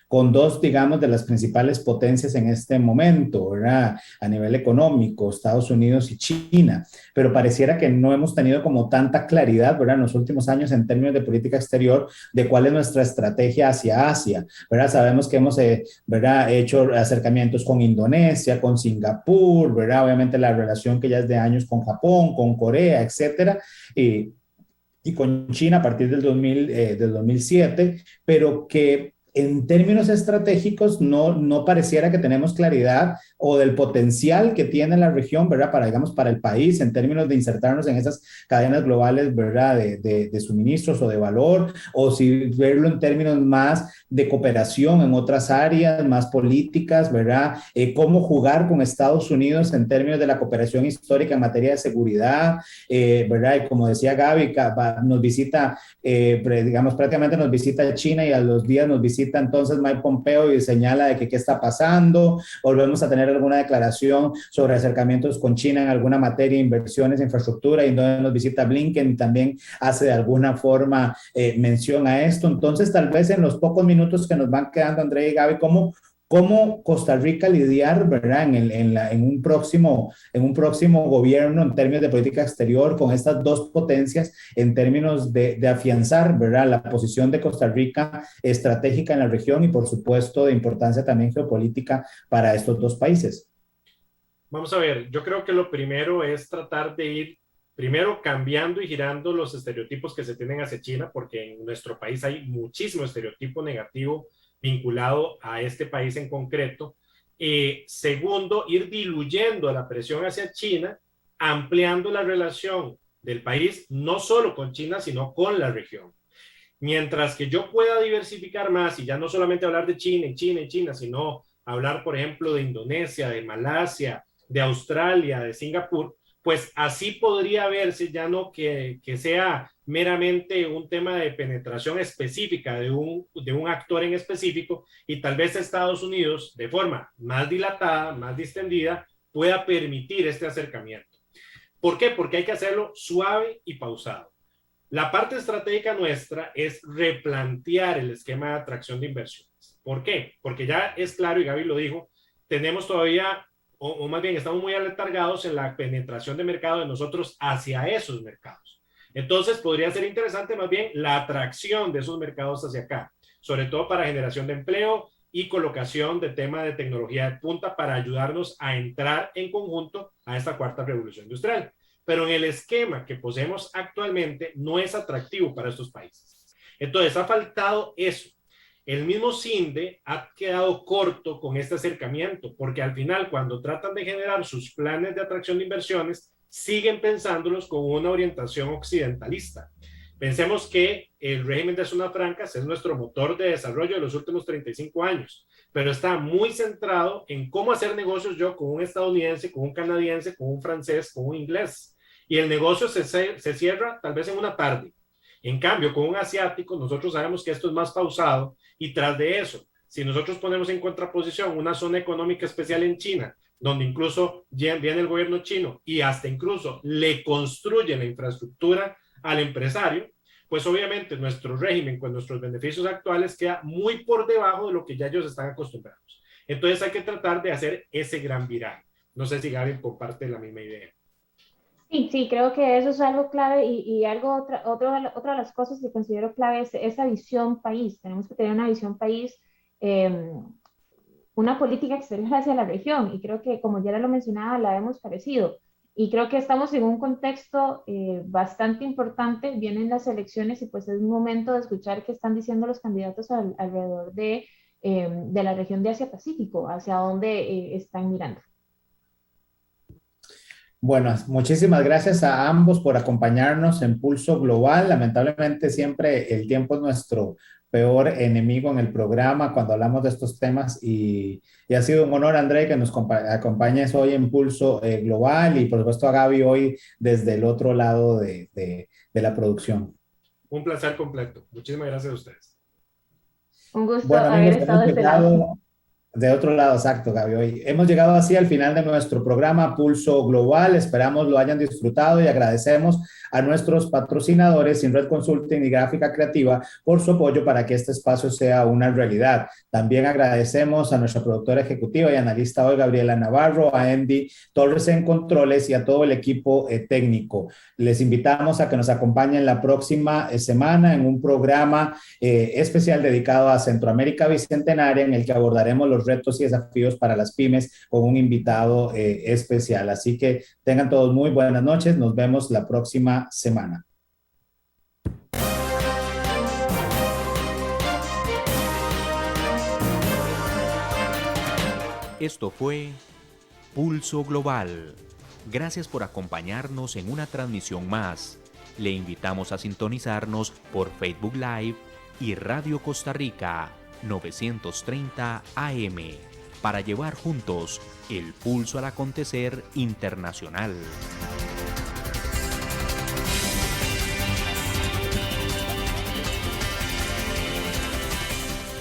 con dos, digamos, de las principales potencias en este momento, ¿verdad? A nivel económico, Estados Unidos y China, pero pareciera que no hemos tenido como tanta claridad, ¿verdad? En los últimos años en términos de política exterior, de cuál es nuestra estrategia hacia Asia, ¿verdad? Sabemos que hemos, ¿verdad? Hecho acercamientos con Indonesia, con Singapur, ¿verdad? Obviamente la relación que ya es de años con Japón, con Corea, etcétera, y con China a partir del 2007, pero que en términos estratégicos no pareciera que tenemos claridad o del potencial que tiene la región, ¿verdad? Para, digamos, para el país en términos de insertarnos en esas cadenas globales, ¿verdad? De suministros o de valor, o si verlo en términos más de cooperación en otras áreas, más políticas, ¿verdad? Cómo jugar con Estados Unidos en términos de la cooperación histórica en materia de seguridad, ¿verdad? Y como decía Gaby, nos visita, digamos, prácticamente nos visita China y a los días nos visita entonces Mike Pompeo y señala de que qué está pasando. Volvemos a tener alguna declaración sobre acercamientos con China en alguna materia, inversiones, infraestructura, y entonces nos visita Blinken y también hace de alguna forma mención a esto. Entonces, tal vez en los pocos minutos que nos van quedando, André y Gaby, ¿cómo Costa Rica lidiar, ¿verdad? En un próximo gobierno en términos de política exterior con estas dos potencias en términos de afianzar, ¿verdad? La posición de Costa Rica estratégica en la región y, por supuesto, de importancia también geopolítica para estos dos países. Vamos a ver, yo creo que lo primero es tratar de ir primero cambiando y girando los estereotipos que se tienen hacia China, porque en nuestro país hay muchísimo estereotipo negativo vinculado a este país en concreto. Segundo, ir diluyendo la presión hacia China, ampliando la relación del país, no solo con China, sino con la región. Mientras que yo pueda diversificar más y ya no solamente hablar de China y China y China, sino hablar, por ejemplo, de Indonesia, de Malasia, de Australia, de Singapur, pues así podría verse ya no que sea meramente un tema de penetración específica de un actor en específico y tal vez Estados Unidos, de forma más dilatada, más distendida, pueda permitir este acercamiento. ¿Por qué? Porque hay que hacerlo suave y pausado. La parte estratégica nuestra es replantear el esquema de atracción de inversiones. ¿Por qué? Porque ya es claro, y Gaby lo dijo, tenemos todavía, o más bien estamos muy aletargados en la penetración de mercado de nosotros hacia esos mercados. Entonces podría ser interesante más bien la atracción de esos mercados hacia acá, sobre todo para generación de empleo y colocación de tema de tecnología de punta para ayudarnos a entrar en conjunto a esta cuarta revolución industrial. Pero en el esquema que poseemos actualmente no es atractivo para estos países. Entonces ha faltado eso. El mismo CINDE ha quedado corto con este acercamiento, porque al final cuando tratan de generar sus planes de atracción de inversiones, siguen pensándolos con una orientación occidentalista. Pensemos que el régimen de zonas francas es nuestro motor de desarrollo de los últimos 35 años, pero está muy centrado en cómo hacer negocios yo con un estadounidense, con un canadiense, con un francés, con un inglés. Y el negocio se cierra tal vez en una tarde. En cambio, con un asiático, nosotros sabemos que esto es más pausado y tras de eso, si nosotros ponemos en contraposición una zona económica especial en China, donde incluso viene el gobierno chino y hasta incluso le construye la infraestructura al empresario, pues obviamente nuestro régimen con nuestros beneficios actuales queda muy por debajo de lo que ya ellos están acostumbrados. Entonces hay que tratar de hacer ese gran viraje. No sé si Gaby comparte la misma idea. Sí, sí, creo que eso es algo clave y algo otra de las cosas que considero clave es esa visión país. Tenemos que tener una visión país, eh, una política exterior hacia la región y creo que como ya lo mencionaba la hemos parecido y creo que estamos en un contexto bastante importante, vienen las elecciones y pues es un momento de escuchar qué están diciendo los candidatos alrededor de la región de Asia-Pacífico, hacia dónde están mirando. Bueno, muchísimas gracias a ambos por acompañarnos en Pulso Global. Lamentablemente siempre el tiempo es nuestro peor enemigo en el programa cuando hablamos de estos temas y ha sido un honor, André, que nos acompañes hoy en Pulso Global y por supuesto a Gaby hoy desde el otro lado de la producción. Un placer completo. Muchísimas gracias a ustedes. Un gusto bueno, amigos, haber estado de este lado. De otro lado, exacto, Gaby. Hoy hemos llegado así al final de nuestro programa Pulso Global. Esperamos lo hayan disfrutado y agradecemos a nuestros patrocinadores Sinred Consulting y Gráfica Creativa por su apoyo para que este espacio sea una realidad. También agradecemos a nuestra productora ejecutiva y analista hoy, Gabriela Navarro, a Andy Torres en Controles y a todo el equipo técnico. Les invitamos a que nos acompañen la próxima semana en un programa especial dedicado a Centroamérica Bicentenaria en el que abordaremos los retos y desafíos para las pymes con un invitado especial. Así que tengan todos muy buenas noches. Nos vemos la próxima semana. Esto fue Pulso Global. Gracias por acompañarnos en una transmisión más. Le invitamos a sintonizarnos por Facebook Live y Radio Costa Rica 930 AM para llevar juntos el pulso al acontecer internacional.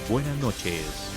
Buenas noches.